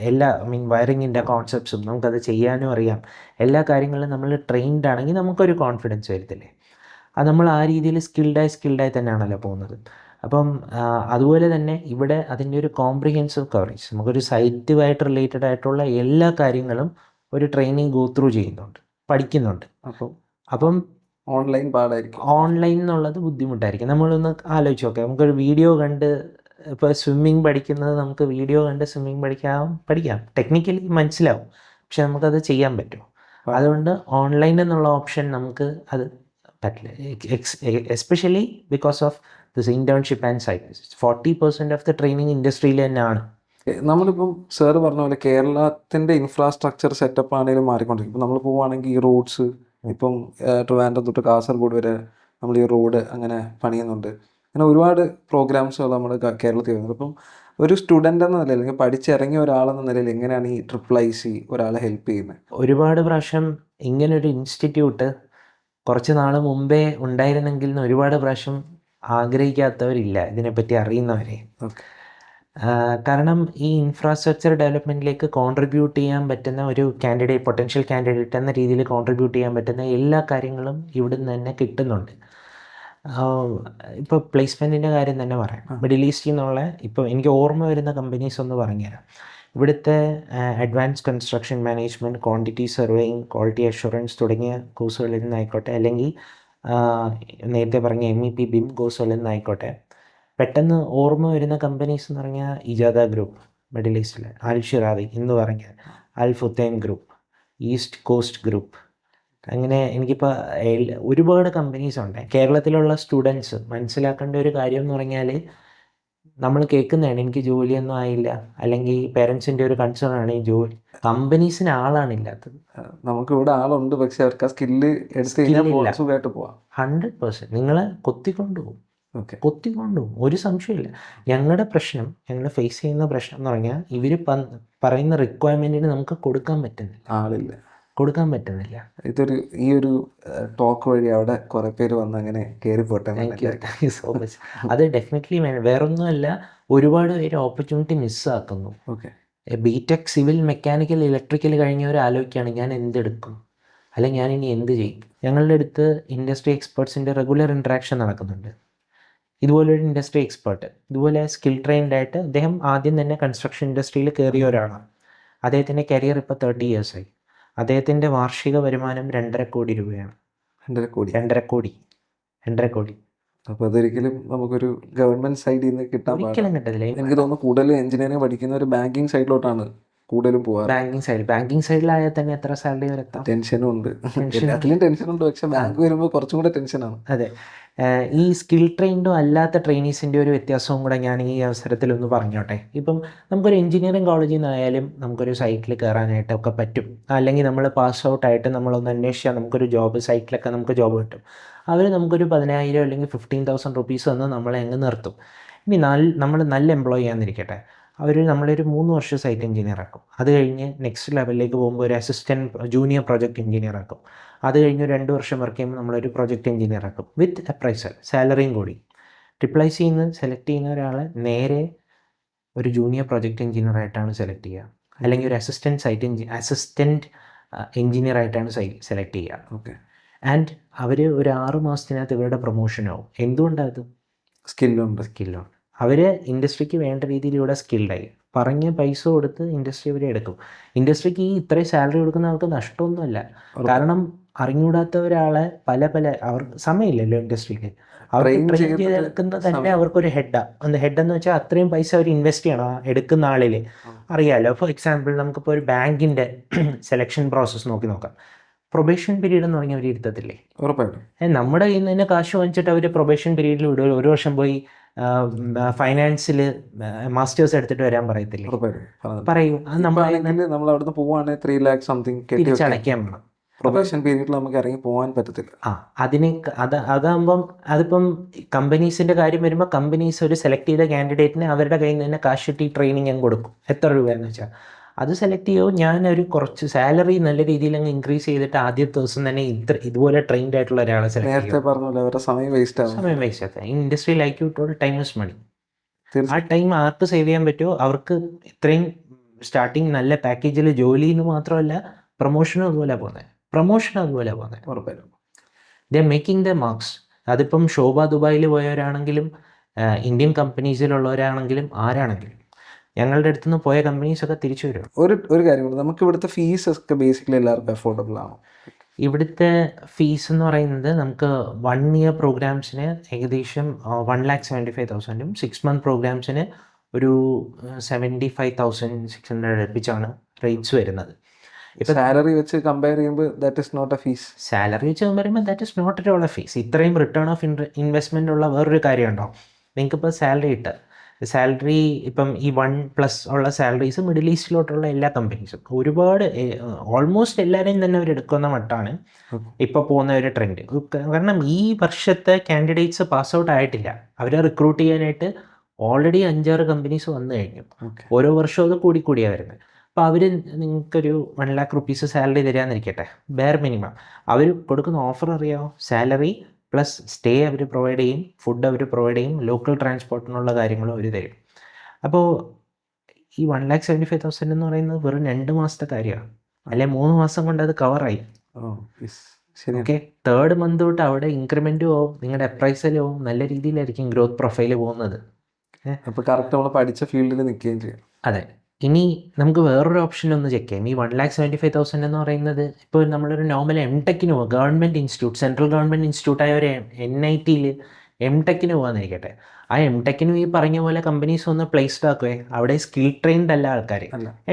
എല്ലാ വയറിങ്ങിൻ്റെ കോൺസെപ്റ്റ്സും നമുക്കത് ചെയ്യാനും അറിയാം. എല്ലാ കാര്യങ്ങളും നമ്മൾ ട്രെയിൻഡ് ആണെങ്കിൽ നമുക്കൊരു കോൺഫിഡൻസ് വരത്തില്ലേ. അത് നമ്മൾ ആ രീതിയിൽ സ്കിൽഡായി തന്നെയാണല്ലോ പോകുന്നത്. അപ്പം അതുപോലെ തന്നെ ഇവിടെ അതിൻ്റെ ഒരു കോംപ്രിഹെൻസീവ് കവറേജ്, നമുക്കൊരു സൈറ്റുമായിട്ട് റിലേറ്റഡ് ആയിട്ടുള്ള എല്ലാ കാര്യങ്ങളും ഒരു ട്രെയിനിങ് ഗോ ത്രൂ ചെയ്യുന്നുണ്ട്, പഠിക്കുന്നുണ്ട്. അപ്പം ഓൺലൈൻ പാടായിരിക്കും. ഓൺലൈൻ എന്നുള്ളത് ബുദ്ധിമുട്ടായിരിക്കും. നമ്മളൊന്ന് ആലോചിച്ച് നോക്കാം, നമുക്കൊരു വീഡിയോ കണ്ട് ഇപ്പോൾ സ്വിമ്മിങ് പഠിക്കുന്നത് നമുക്ക് വീഡിയോ കണ്ട് സ്വിമ്മിങ് പഠിക്കാം, ടെക്നിക്കലി മനസ്സിലാവും, പക്ഷെ നമുക്കത് ചെയ്യാൻ പറ്റും. അതുകൊണ്ട് ഓൺലൈൻ എന്നുള്ള ഓപ്ഷൻ നമുക്ക് അത് പറ്റില്ല, especially because of this internship and site. 40% of the training ഇൻഡസ്ട്രിയിൽ തന്നെയാണ്. നമ്മളിപ്പം സാറ് പറഞ്ഞ പോലെ കേരളത്തിൻ്റെ ഇൻഫ്രാസ്ട്രക്ചർ സെറ്റപ്പ് ആണെങ്കിലും മാറിക്കൊണ്ടിരിക്കും. ഇപ്പം നമ്മൾ പോവുകയാണെങ്കിൽ ഈ റോഡ്സ് ഇപ്പം ട്രിവാൻഡ്രം തൊട്ട് കാസർഗോഡ് വരെ നമ്മൾ ഈ റോഡ് അങ്ങനെ പണിയുന്നുണ്ട്. അങ്ങനെ ഒരുപാട് പ്രോഗ്രാംസുകൾ നമ്മൾ കേരളത്തിൽ വരുന്നുണ്ട്. അപ്പം ഒരു സ്റ്റുഡൻ്റ് എന്ന നിലയിൽ, അല്ലെങ്കിൽ പഠിച്ചിറങ്ങിയ ഒരാളെന്ന നിലയിൽ എങ്ങനെയാണ് ഈ IIIC ഒരാളെ ഹെൽപ്പ് ചെയ്യുന്നത്? ഒരുപാട് പ്രാവശ്യം ഇങ്ങനൊരു ഇൻസ്റ്റിറ്റ്യൂട്ട് കുറച്ച് നാൾ മുമ്പേ ഉണ്ടായിരുന്നെങ്കിൽ എന്ന് ഒരുപാട് പ്രാവശ്യം ആഗ്രഹിക്കാത്തവരില്ല, ഇതിനെപ്പറ്റി അറിയുന്നവരെ. കാരണം ഈ ഇൻഫ്രാസ്ട്രക്ചർ ഡെവലപ്മെൻറ്റിലേക്ക് കോൺട്രിബ്യൂട്ട് ചെയ്യാൻ പറ്റുന്ന ഒരു പൊട്ടൻഷ്യൽ കാൻഡിഡേറ്റ് എന്ന രീതിയിൽ കോൺട്രിബ്യൂട്ട് ചെയ്യാൻ പറ്റുന്ന എല്ലാ കാര്യങ്ങളും ഇവിടെ നിന്ന് തന്നെ കിട്ടുന്നുണ്ട്. ഇപ്പോൾ പ്ലേസ്മെൻറ്റിൻ്റെ കാര്യം തന്നെ പറയാം. മിഡിൽ ഈസ്റ്റിൽ നിന്നുള്ള ഇപ്പോൾ എനിക്ക് ഓർമ്മ വരുന്ന കമ്പനീസ് ഒന്ന് പറഞ്ഞുതരാം. ഇവിടുത്തെ advance construction management, quantity surveying, quality assurance തുടങ്ങിയ കോഴ്സുകളിൽ നിന്നായിക്കോട്ടെ, അല്ലെങ്കിൽ നേരത്തെ പറഞ്ഞ MEP BIM കോഴ്സുകളിൽ നിന്നായിക്കോട്ടെ, പെട്ടെന്ന് ഓർമ്മ വരുന്ന കമ്പനീസ് എന്ന് പറഞ്ഞാൽ ഇജാദ ഗ്രൂപ്പ് മിഡിൽ ഈസ്റ്റിൽ, അൽ ഷിറാദി എന്ന് പറഞ്ഞ അൽ ഫുത്തൈൻ ഗ്രൂപ്പ്, ഈസ്റ്റ് കോസ്റ്റ് ഗ്രൂപ്പ്, അങ്ങനെ എനിക്കിപ്പോൾ ഒരുപാട് കമ്പനീസ് ഉണ്ട്. കേരളത്തിലുള്ള സ്റ്റുഡൻസ് മനസ്സിലാക്കേണ്ട ഒരു കാര്യം എന്ന് പറഞ്ഞാൽ, നമ്മൾ കേൾക്കുന്നതാണ് എനിക്ക് ജോലിയൊന്നും ആയില്ല, അല്ലെങ്കിൽ പേരൻസിൻ്റെ ഒരു കൺസേൺ ആണ് ഈ ജോലി. കമ്പനീസിന് ആളാണില്ലാത്തത്. നമുക്ക് ഇവിടെ ആളുണ്ട്, പക്ഷെ അവർക്ക് ആ സ്കില്ല് എടുത്ത് കഴിഞ്ഞാൽ സുഖമായിട്ട് പോവാം. 100% നിങ്ങളെ കൊത്തിക്കൊണ്ടുപോകും. ഒരു സംശയമില്ല. ഞങ്ങളുടെ പ്രശ്നം, ഞങ്ങൾ ഫേസ് ചെയ്യുന്ന പ്രശ്നം എന്ന് പറഞ്ഞാൽ, ഇവർ പറയുന്ന റിക്വയർമെൻറ്റിന് നമുക്ക് കൊടുക്കാൻ പറ്റുന്നില്ല. ഈ ഒരു ടോക്ക് വഴി അവിടെ കുറെ പേര് വന്ന് അങ്ങനെ കയറി പോട്ടെ. Thank you so much. അത് ഡെഫിനറ്റ്ലി വേറൊന്നുമല്ല, ഒരുപാട് പേര് ഓപ്പർച്യൂണിറ്റി മിസ്സാക്കുന്നു. BTech സിവിൽ മെക്കാനിക്കൽ ഇലക്ട്രിക്കൽ കഴിഞ്ഞവർ ആലോചിക്കുകയാണ്, ഞാൻ എന്തെടുക്കും, അല്ലെങ്കിൽ ഞാൻ ഇനി എന്ത് ചെയ്യും. ഞങ്ങളുടെ അടുത്ത് ഇൻഡസ്ട്രി എക്സ്പേർട്സിൻ്റെ റെഗുലർ ഇൻട്രാക്ഷൻ നടക്കുന്നുണ്ട്. ഇതുപോലൊരു ഇൻഡസ്ട്രി എക്സ്പേർട്ട്, ഇതുപോലെ സ്കിൽ ട്രെയിൻഡ് ആയിട്ട്, അദ്ദേഹം ആദ്യം തന്നെ കൺസ്ട്രക്ഷൻ ഇൻഡസ്ട്രിയിൽ കയറിയ ഒരാളാണ്. അദ്ദേഹത്തിൻ്റെ കരിയർ ഇപ്പോൾ 30 years ആയി. അദ്ദേഹത്തിൻ്റെ വാർഷിക വരുമാനം 2.5 കോടി രൂപയാണ്. 2.5 കോടി. അപ്പോൾ അതൊരിക്കലും നമുക്കൊരു ഗവൺമെൻറ് സൈഡിൽ നിന്ന് കിട്ടാൻ ഒരിക്കലും കിട്ടത്തില്ല. എനിക്ക് തോന്നുന്നു കൂടുതൽ എഞ്ചിനീയറിംഗ് പഠിക്കുന്ന ഒരു ബാങ്കിങ് സൈഡിലോട്ടാണ് കൂടുതലും പോകാറ്. ബാങ്കിങ് സൈഡിലായാൽ തന്നെ എത്ര സാലറി വരെ എത്താം. ടെൻഷനും ഉണ്ട്, എല്ലാത്തിലും ടെൻഷനുണ്ട്, പക്ഷെ ബാങ്ക് വരുമ്പോൾ കുറച്ചും കൂടെ ടെൻഷനാണ്. അതെ, ഈ സ്കിൽ ട്രെയിൻഡോ അല്ലാത്ത ട്രെയിനീസിൻ്റെ ഒരു വ്യത്യാസവും കൂടെ ഞാൻ ഈ അവസരത്തിലൊന്ന് പറഞ്ഞോട്ടെ. ഇപ്പം നമുക്കൊരു എഞ്ചിനീയറിംഗ് കോളേജിൽ നിന്നായാലും നമുക്കൊരു സൈറ്റിൽ കയറാനായിട്ടൊക്കെ പറ്റും. അല്ലെങ്കിൽ നമ്മൾ പാസ് ഔട്ടായിട്ട് നമ്മളൊന്ന് അന്വേഷിച്ചാൽ നമുക്കൊരു ജോബ് സൈറ്റിലൊക്കെ നമുക്ക് ജോബ് കിട്ടും. അവർ നമുക്കൊരു 10,000 അല്ലെങ്കിൽ 15,000 റുപ്പീസ് തന്ന് നമ്മളെ അങ്ങ് നിർത്തും. ഇനി നമ്മൾ നല്ല എംപ്ലോയി ആണെന്നിരിക്കട്ടെ, അവർ നമ്മളൊരു 3 വർഷം സൈറ്റ് എഞ്ചിനീയർ ആക്കും. അത് കഴിഞ്ഞ് നെക്സ്റ്റ് ലെവലിലേക്ക് പോകുമ്പോൾ ഒരു ജൂനിയർ പ്രൊജക്റ്റ് എഞ്ചിനീയർ ആക്കും. അത് കഴിഞ്ഞ് 2 വർഷം വർക്ക് ചെയ്യുമ്പോൾ നമ്മളൊരു പ്രൊജക്റ്റ് എഞ്ചിനീയർ ആക്കും, വിത്ത് അപ്രൈസൽ സാലറിയും കൂടി. IIIC നിന്ന് സെലക്ട് ചെയ്യുന്ന ഒരാളെ നേരെ ഒരു ജൂനിയർ പ്രൊജക്റ്റ് എഞ്ചിനീയർ ആയിട്ടാണ് സെലക്ട് ചെയ്യുക, അല്ലെങ്കിൽ ഒരു അസിസ്റ്റൻറ്റ് എഞ്ചിനീയർ ആയിട്ടാണ് സെലക്ട് ചെയ്യുക. ആൻഡ് അവർ ഒരു 6 മാസത്തിനകത്ത് ഇവരുടെ പ്രൊമോഷനാവും. എന്തുകൊണ്ടത്? സ്കില്ലുണ്ട്. അവർ ഇൻഡസ്ട്രിക്ക് വേണ്ട രീതിയിൽ ഇവിടെ സ്കിൽഡായി, പറഞ്ഞ പൈസ കൊടുത്ത് ഇൻഡസ്ട്രി അവരെ എടുക്കും. ഇൻഡസ്ട്രിക്ക് ഈ ഇത്രയും സാലറി കൊടുക്കുന്ന ആൾക്ക് നഷ്ടമൊന്നുമല്ല. കാരണം അറിഞ്ഞുകൂടാത്ത ഒരാളെ അവർക്ക് സമയമില്ലല്ലോ ഇൻഡസ്ട്രിക്ക്, അവർ ട്രെയിൻ ചെയ്തെടുക്കുന്നത് തന്നെ അവർക്കൊരു ഹെഡെന്ന് വെച്ചാൽ അത്രയും പൈസ അവർ ഇൻവെസ്റ്റ് ചെയ്യണം എടുക്കുന്ന ആളിൽ. അറിയാമല്ലോ, ഫോർ എക്സാമ്പിൾ നമുക്കിപ്പോൾ ഒരു ബാങ്കിൻ്റെ സെലക്ഷൻ പ്രോസസ്സ് നോക്കാം. പ്രൊബേഷൻ പീരീഡ് എന്ന് പറഞ്ഞാൽ അവർ ഇരുത്തത്തില്ലേ? നമ്മുടെ കയ്യിൽ നിന്ന് തന്നെ കാശ് വാങ്ങിച്ചിട്ട് അവർ പ്രൊബേഷൻ പീരീഡിൽ വിടുക. 1 വർഷം പോയി ഫൈനാൻസിൽ മാസ്റ്റേഴ്സ് എടുത്തിട്ട് വരാൻ പറയത്തില്ലേ? പറയും. അത് നമ്മൾ അവിടുന്ന് പോവുകയാണെങ്കിൽ 3 lakh സംതിങ് തിരിച്ചടയ്ക്കാൻ വേണം. പ്രൊബേഷൻ പീരീഡിൽ നമുക്ക് ഇറങ്ങി പോകാൻ പറ്റത്തില്ല. അതാകുമ്പം അതിപ്പം കമ്പനീസിൻ്റെ കാര്യം വരുമ്പോൾ കമ്പനീസ് ഒരു സെലക്ട് ചെയ്ത കാൻഡിഡേറ്റിന് അവരുടെ കയ്യിൽ നിന്ന് തന്നെ കാശ് കിട്ടി ട്രെയിനിങ് അങ്ങ് കൊടുക്കും. എത്ര രൂപയെന്ന് വെച്ചാൽ അത് സെലക്ട് ചെയ്യുമോ, ഞാനൊരു കുറച്ച് സാലറി നല്ല രീതിയിൽ അങ്ങ് ഇൻക്രീസ് ചെയ്തിട്ട് ആദ്യത്തെ ദിവസം തന്നെ ഇതുപോലെ ട്രെയിൻഡ് ആയിട്ടുള്ള ഒരാളെ സെലക്ട് നേരത്തെ ചെയ്യും. പറഞ്ഞ പോലെ അവരുടെ സമയം വേസ്റ്റ് ആവും. സമയം വേസ്റ്റ് ആക്കുക. Industry like you told, time is money. ആ തീർച്ചയായും. ടൈം ആർക്ക് സേവ് ചെയ്യാൻ പറ്റുമോ അവർക്ക് ഇത്രയും സ്റ്റാർട്ടിങ് നല്ല പാക്കേജിൽ ജോലി എന്ന് മാത്രമല്ല പ്രൊമോഷനും അതുപോലെ പോകുന്നത്. ഉറപ്പായിട്ടും. ദേ മേക്കിംഗ് ദ മാർക്സ്. അതിപ്പം ശോഭ ദുബായിൽ പോയവരാണെങ്കിലും ഇന്ത്യൻ കമ്പനീസിലുള്ളവരാണെങ്കിലും ആരാണെങ്കിലും ഞങ്ങളുടെ അടുത്ത് നിന്ന് പോയ കമ്പനീസൊക്കെ തിരിച്ചു വരും. ഒരു കാര്യമുണ്ട്, നമുക്ക് ഇവിടുത്തെ ഫീസ് ഒക്കെ ബേസിക്കലി എല്ലാവർക്കും അഫോർഡബിൾ ആണോ? ഇവിടുത്തെ ഫീസ് എന്ന് പറയുന്നത് നമുക്ക് 1 year പ്രോഗ്രാംസിന് ഏകദേശം 1,75,000 6 month പ്രോഗ്രാംസിന് ഒരു 75,600 അടുപ്പിച്ചാണ് റേറ്റ്സ് വരുന്നത്. സാലറി വെച്ച് കമ്പയർ ചെയ്യുമ്പോൾ that is not a fees. Salary വെച്ച് പറയുമ്പോൾ that is not at all a fees. ഇത്രയും റിട്ടേൺ ഓഫ് ഇൻവെസ്റ്റ്മെൻ്റ് ഉള്ള വേറൊരു കാര്യം ഉണ്ടോ? നിങ്ങൾക്കിപ്പോൾ സാലറി ഇപ്പം ഈ 1+ ഉള്ള സാലറീസ് മിഡിൽ ഈസ്റ്റിലോട്ടുള്ള എല്ലാ കമ്പനീസും ഒരുപാട് ഓൾമോസ്റ്റ് എല്ലാവരെയും തന്നെ അവർ എടുക്കുന്ന മട്ടാണ് ഇപ്പോൾ പോകുന്ന ഒരു ട്രെൻഡ്. കാരണം ഈ വർഷത്തെ കാൻഡിഡേറ്റ്സ് പാസ് ഔട്ട് ആയിട്ടില്ല, അവരെ റിക്രൂട്ട് ചെയ്യാനായിട്ട് ഓൾറെഡി 5-6 കമ്പനീസ് വന്നു കഴിഞ്ഞു. ഓരോ വർഷവും അത് കൂടിയാണ് വരുന്നത്. അപ്പോൾ അവർ നിങ്ങൾക്കൊരു 1 lakh rupees സാലറി തരാമെന്നിരിക്കട്ടെ, ബെയർ മിനിമം. അവർ കൊടുക്കുന്ന ഓഫർ അറിയാമോ? സാലറി പ്ലസ് സ്റ്റേ അവർ പ്രൊവൈഡ് ചെയ്യും, ഫുഡ് അവർ പ്രൊവൈഡ് ചെയ്യും, ലോക്കൽ ട്രാൻസ്പോർട്ടിനുള്ള കാര്യങ്ങളും അവർ തരും. അപ്പോൾ ഈ 1,75,000 എന്ന് പറയുന്നത് വെറും 2 മാസത്തെ കാര്യമാണ്, അല്ലെ 3 മാസം കൊണ്ട് അത് കവറായി. ഓക്കെ, 3rd month തൊട്ട് അവിടെ ഇൻക്രിമെൻറ്റും ആവും, നിങ്ങളുടെ അപ്രൈസലും ആവും, നല്ല രീതിയിലായിരിക്കും ഗ്രോത്ത് പ്രൊഫൈല് പോകുന്നത്. അപ്പോൾ കറക്റ്റ് നമ്മൾ പഠിച്ച ഫീൽഡിൽ നിൽക്കുകയും ചെയ്യും. അതെ. ഇനി നമുക്ക് വേറൊരു ഓപ്ഷൻ ഒന്ന് ചെക്ക് ചെയ്യാം. ഈ 1,75,000 എന്ന് പറയുന്നത് ഇപ്പോൾ നമ്മളൊരു നോർമൽ എംടെക്കിന് പോകും, ഗവൺമെൻറ് ഇൻസ്റ്റിറ്റ്യൂട്ട്, സെൻട്രൽ ഗവൺമെൻറ് ഇൻസ്റ്റിറ്റ്യൂട്ടായ ഒരു NITയിൽ എംടെക്കിന് പോകാമെന്നിരിക്കട്ടെ. ആ എംടെക്കിനും ഈ പറഞ്ഞ പോലെ കമ്പനീസ് ഒന്ന് പ്ലേസ്ഡ് ആക്കുകയെ, അവിടെ സ്കിൽ ട്രെയിൻഡ് അല്ല ആൾക്കാർ.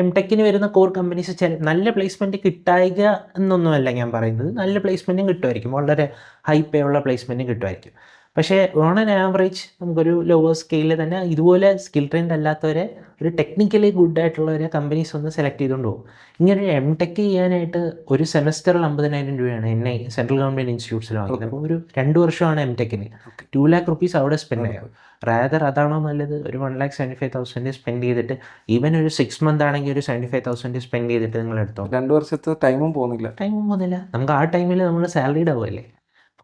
എംടെക്കിന് വരുന്ന കോർ കമ്പനീസ് നല്ല പ്ലേസ്മെൻറ്റ് കിട്ടായിക എന്നൊന്നുമല്ല ഞാൻ പറയുന്നത്, നല്ല പ്ലേസ്മെൻറ്റും കിട്ടുമായിരിക്കും, വളരെ ഹൈ പേ ഉള്ള പ്ലേസ്മെൻറ്റും കിട്ടുമായിരിക്കും. പക്ഷേ ഓൺ ആൻ ആവറേജ് നമുക്കൊരു ലോവർ സ്കെയിലിൽ തന്നെ ഇതുപോലെ സ്കിൽ ട്രെയിൻഡ് അല്ലാത്തവരെ, ഒരു ടെക്നിക്കലി ഗുഡായിട്ടുള്ളവരെ കമ്പനീസ് ഒന്ന് സെലക്ട് ചെയ്തുകൊണ്ട് പോകും. ഇങ്ങനെ എംടെക് ചെയ്യാനായിട്ട് ഒരു സെമസ്റ്ററിൽ 50,000 രൂപയാണ് സെൻട്രൽ ഗവൺമെൻറ് ഇൻസ്റ്റിറ്റ്യൂട്ട്സിൽ വാങ്ങിക്കുന്നത്. അപ്പോൾ ഒരു 2 വർഷമാണ് എംടെക്കിന് 2 lakh rupees അവിടെ സ്പെൻഡ് ചെയ്യാം. റാദർ അതാണോ നല്ലത്? ഒരു 1,75,000 സ്പെൻഡ് ചെയ്തിട്ട്, ഈവൻ ഒരു 6 month ആണെങ്കിൽ ഒരു 75,000 സ്പെൻഡ് ചെയ്തിട്ട് നിങ്ങൾ എടുത്തോ. 2 വർഷത്തെ ടൈമും പോകുന്നില്ല. നമുക്ക് ആ ടൈമിൽ നമ്മൾ സാലറീഡ് ആവുമല്ലേ.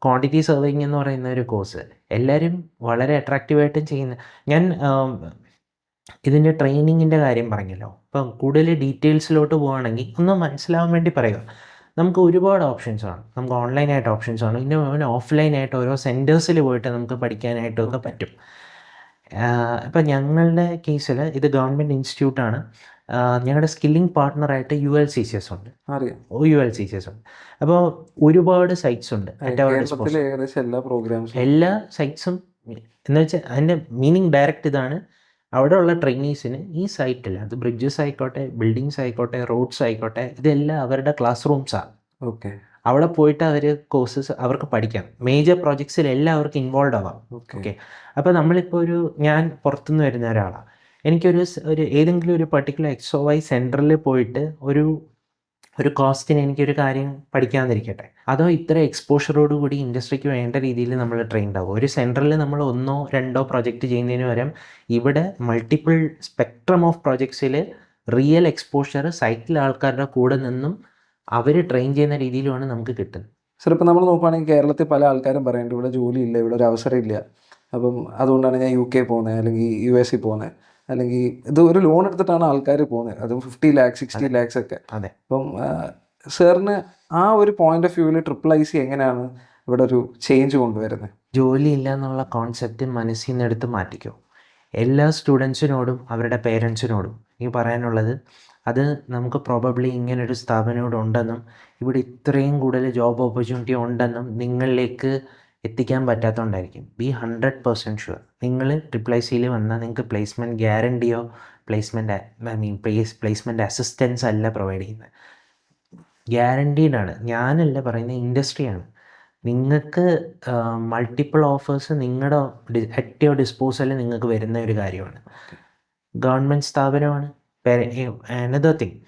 ക്വാണ്ടിറ്റി സർവേയിങ് എന്ന് പറയുന്ന ഒരു കോഴ്സ് എല്ലാവരും വളരെ അട്രാക്റ്റീവായിട്ടും ചെയ്യുന്ന, ഞാൻ ഇതിൻ്റെ ട്രെയിനിങ്ങിൻ്റെ കാര്യം പറഞ്ഞല്ലോ. അപ്പം കൂടുതൽ ഡീറ്റെയിൽസിലോട്ട് പോവുകയാണെങ്കിൽ ഒന്ന് മനസ്സിലാവാൻ വേണ്ടി പറയുക, നമുക്ക് ഒരുപാട് ഓപ്ഷൻസാണ്. നമുക്ക് ഓൺലൈനായിട്ട് ഓപ്ഷൻസാണ്, പിന്നെ ഓഫ്ലൈനായിട്ട് ഓരോ സെൻറ്റേഴ്സിൽ പോയിട്ട് നമുക്ക് പഠിക്കാനായിട്ടൊക്കെ പറ്റും. ഇപ്പം ഞങ്ങളുടെ കേസിൽ ഇത് ഗവൺമെൻറ് ഇൻസ്റ്റിറ്റ്യൂട്ടാണ്. ഞങ്ങളുടെ സ്കില്ലിംഗ് പാർട്ട്ണറായിട്ട് ULCCS ഉണ്ട്. ULCCS ഉണ്ട്. അപ്പോൾ ഒരുപാട് സൈറ്റ്സ് ഉണ്ട്. എല്ലാ സൈറ്റ്സും എന്ന് വെച്ചാൽ അതിൻ്റെ മീനിങ് ഡയറക്റ്റ് ഇതാണ്, അവിടെ ഉള്ള ട്രെയിനീസിന് ഈ സൈറ്റിൽ, അത് ബ്രിഡ്ജസ് ആയിക്കോട്ടെ, ബിൽഡിങ്സ് ആയിക്കോട്ടെ, റോഡ്സ് ആയിക്കോട്ടെ, ഇതെല്ലാം അവരുടെ ക്ലാസ് റൂംസാണ്. അവിടെ പോയിട്ട് അവർ കോഴ്സസ് അവർക്ക് പഠിക്കാം. മേജർ പ്രോജക്ട്സിലെല്ലാം അവർക്ക് ഇൻവോൾവ് ആവാം. ഓക്കെ, അപ്പോൾ നമ്മളിപ്പോൾ ഞാൻ പുറത്തുനിന്ന് വരുന്ന ഒരാളാണ്, എനിക്കൊരു ഏതെങ്കിലും ഒരു പർട്ടിക്കുലർ XOY സെൻറ്ററിൽ പോയിട്ട് ഒരു കോസ്റ്റിന് എനിക്കൊരു കാര്യം പഠിക്കാമെന്നിരിക്കട്ടെ, അതോ ഇത്ര എക്സ്പോഷറോടുകൂടി ഇൻഡസ്ട്രിക്ക് വേണ്ട രീതിയിൽ നമ്മൾ ട്രെയിൻഡ് ആവും. ഒരു സെൻറ്ററിൽ നമ്മൾ 1-2 പ്രൊജക്റ്റ് ചെയ്യുന്നതിന് പകരം ഇവിടെ മൾട്ടിപ്പിൾ സ്പെക്ട്രം ഓഫ് പ്രൊജക്ട്സിൽ റിയൽ എക്സ്പോഷർ സൈറ്റിലെ ആൾക്കാരുടെ കൂടെ നിന്നും അവർ ട്രെയിൻ ചെയ്യുന്ന രീതിയിലുമാണ് നമുക്ക് കിട്ടുന്നത്. സർ, ഇപ്പോൾ നമ്മൾ നോക്കുകയാണെങ്കിൽ കേരളത്തിൽ പല ആൾക്കാരും പറയുന്നുണ്ട് ഇവിടെ ജോലിയില്ല, ഇവിടെ ഒരു അവസരം ഇല്ല, അപ്പം അതുകൊണ്ടാണ് ഞാൻ UK പോകുന്നത്, അല്ലെങ്കിൽ US പോകുന്നത്, അല്ലെങ്കിൽ ഇത് ഒരു ലോൺ എടുത്തിട്ടാണ് ആൾക്കാർ പോകുന്നത്, അതും 50 lakhs 60 lakhs ഒക്കെ. അതെ. അപ്പം സാറിന് ആ ഒരു പോയിന്റ് ഓഫ് വ്യൂവിൽ IIIC എങ്ങനെയാണ് ഇവിടെ ഒരു ചേഞ്ച് കൊണ്ടുവരുന്നത്? ജോലിയില്ല എന്നുള്ള കോൺസെപ്റ്റ് മനസ്സിൽ നിന്ന് എടുത്ത് മാറ്റിക്കോ. എല്ലാ സ്റ്റുഡൻസിനോടും അവരുടെ പേരൻസിനോടും ഈ പറയാനുള്ളത്, അത് നമുക്ക് പ്രോബബ്ലി ഇങ്ങനൊരു സ്ഥാപനം ഇവിടെ ഉണ്ടെന്നും ഇവിടെ ഇത്രയും കൂടുതൽ ജോബ് ഓപ്പർച്യൂണിറ്റി ഉണ്ടെന്നും നിങ്ങളിലേക്ക് എത്തിക്കാൻ പറ്റാത്തതുകൊണ്ടായിരിക്കും. B 100% sure. നിങ്ങൾ IIICയിൽ വന്നാൽ നിങ്ങൾക്ക് പ്ലേസ്മെൻറ്റ് ഗ്യാരണ്ടിയോ പ്ലേസ്മെൻറ്റ് അസിസ്റ്റൻസ് അല്ല പ്രൊവൈഡ് ചെയ്യുന്നത്, ഗ്യാരണ്ടീഡാണ്. ഞാനല്ല പറയുന്നത്, ഇൻഡസ്ട്രിയാണ്. നിങ്ങൾക്ക് മൾട്ടിപ്പിൾ ഓഫേഴ്സ് നിങ്ങളുടെ അറ്റ് യുവർ ഡിസ്പോസലിൽ നിങ്ങൾക്ക് വരുന്ന ഒരു കാര്യമാണ്. ഗവൺമെൻറ് സ്ഥാപനമാണ്. അനദർ തിങ്,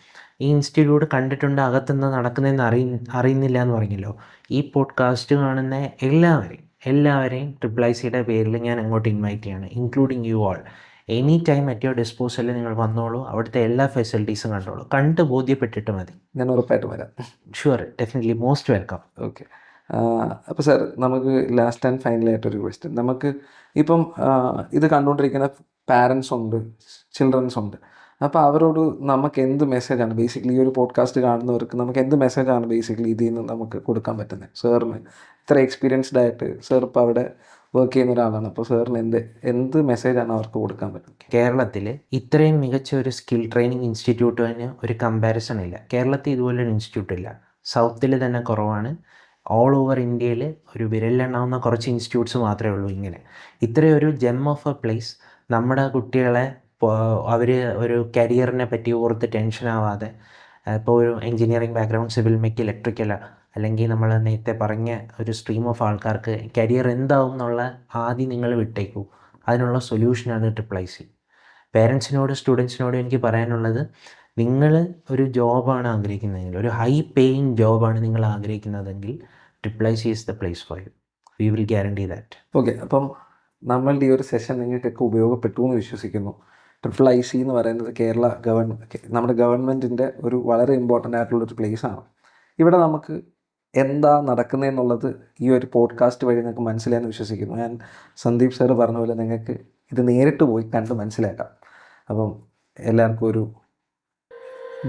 ഈ ഇൻസ്റ്റിറ്റ്യൂട്ട് കണ്ടിട്ടുണ്ട്, അകത്തുനിന്ന് നടക്കുന്നതെന്ന് അറിയുന്നില്ല എന്ന് പറഞ്ഞല്ലോ. ഈ പോഡ്കാസ്റ്റ് കാണുന്ന എല്ലാവരെയും IIICയുടെ പേരിൽ ഞാൻ അങ്ങോട്ട് ഇൻവൈറ്റ് ചെയ്യാണ്, including you all. Any time at your ഡിസ്പോസലിൽ നിങ്ങൾ വന്നോളൂ, അവിടുത്തെ എല്ലാ ഫെസിലിറ്റീസും കണ്ടോളൂ, കണ്ട് ബോധ്യപ്പെട്ടിട്ട് മതി. ഞാൻ ഉറപ്പായിട്ടും വരാം. Sure, definitely, most welcome. Okay. അപ്പോൾ സാർ, നമുക്ക് ലാസ്റ്റ് ആൻഡ് ഫൈനലായിട്ടൊരു ക്വസ്റ്റ്യൻ. നമുക്ക് ഇപ്പം ഇത് കണ്ടുകൊണ്ടിരിക്കുന്ന പാരൻസ് ഉണ്ട്, ചിൽഡ്രൻസ് ഉണ്ട്. അപ്പോൾ അവരോട് നമുക്ക് എന്ത് മെസ്സേജാണ് ബേസിക്കലി ഈ ഒരു പോഡ്കാസ്റ്റ് കാണുന്നവർക്ക് നമുക്ക് എന്ത് മെസ്സേജാണ് ബേസിക്കലി ഇതിൽ നിന്ന് നമുക്ക് കൊടുക്കാൻ പറ്റുന്നത്? സാറിന് ഇത്ര എക്സ്പീരിയൻസ്ഡ് ആയിട്ട്, സാർ ഇപ്പോൾ അവിടെ വർക്ക് ചെയ്യുന്ന ഒരാളാണ്, അപ്പോൾ സാറിന് എന്ത് മെസ്സേജാണ് അവർക്ക് കൊടുക്കാൻ പറ്റുന്നത്? കേരളത്തിൽ ഇത്രയും മികച്ച ഒരു സ്കിൽ ട്രെയിനിങ് ഇൻസ്റ്റിറ്റ്യൂട്ടിന് ഒരു കമ്പാരിസൺ ഇല്ല. കേരളത്തിൽ ഇതുപോലൊരു ഇൻസ്റ്റിറ്റ്യൂട്ട് ഇല്ല. സൗത്തിൽ തന്നെ കുറവാണ്. ഓൾ ഓവർ ഇന്ത്യയിൽ ഒരു വിരലിലെണ്ണാവുന്ന കുറച്ച് ഇൻസ്റ്റിറ്റ്യൂട്ട്സ് മാത്രമേ ഉള്ളൂ ഇങ്ങനെ. ഇത്രയും ഒരു ജെം ഓഫ് എ പ്ലേസ് നമ്മുടെ കുട്ടികളെ അവർ ഒരു കരിയറിനെ പറ്റി ഓർത്ത് ടെൻഷനാവാതെ, ഇപ്പോൾ ഒരു engineering background, civil mech, electrical, അല്ലെങ്കിൽ നമ്മൾ നേരത്തെ പറഞ്ഞ ഒരു സ്ട്രീം ഓഫ് ആൾക്കാർക്ക് കരിയർ എന്താവും എന്നുള്ള ആദ്യം നിങ്ങൾ വിട്ടേക്കൂ. അതിനുള്ള സൊല്യൂഷനാണ് ട്രിപ്പിൾ-ഐ-സി. പേരൻസിനോട് സ്റ്റുഡൻസിനോട് എനിക്ക് പറയാനുള്ളത്, നിങ്ങൾ ഒരു ജോബാണ് ആഗ്രഹിക്കുന്നതെങ്കിൽ, ഒരു ഹൈ പേയിങ് ജോബാണ് നിങ്ങൾ ആഗ്രഹിക്കുന്നതെങ്കിൽ, triple I C is the place for you. We will guarantee that. Okay. അപ്പം നമ്മളുടെ ഈ ഒരു സെഷൻ നിങ്ങൾക്കൊക്കെ ഉപയോഗപ്പെട്ടു എന്ന് വിശ്വസിക്കുന്നു. ട്രിപ്പിൾ-ഐ-സി എന്ന് പറയുന്നത് നമ്മുടെ ഗവൺമെൻറ്റിൻ്റെ ഒരു വളരെ ഇമ്പോർട്ടൻ്റ് ആയിട്ടുള്ളൊരു പ്ലേസാണ്. ഇവിടെ നമുക്ക് എന്താ നടക്കുന്നതെന്നുള്ളത് ഈ ഒരു പോഡ്കാസ്റ്റ് വഴി നിങ്ങൾക്ക് മനസ്സിലായെന്ന് വിശ്വസിക്കുന്നു. ഞാൻ സന്ദീപ് സാറ് പറഞ്ഞ പോലെ നിങ്ങൾക്ക് ഇത് നേരിട്ട് പോയി കണ്ട് മനസ്സിലാക്കാം. അപ്പം എല്ലാവർക്കും ഒരു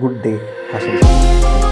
ഗുഡ് ഡേ ആശംസിക്കുന്നു.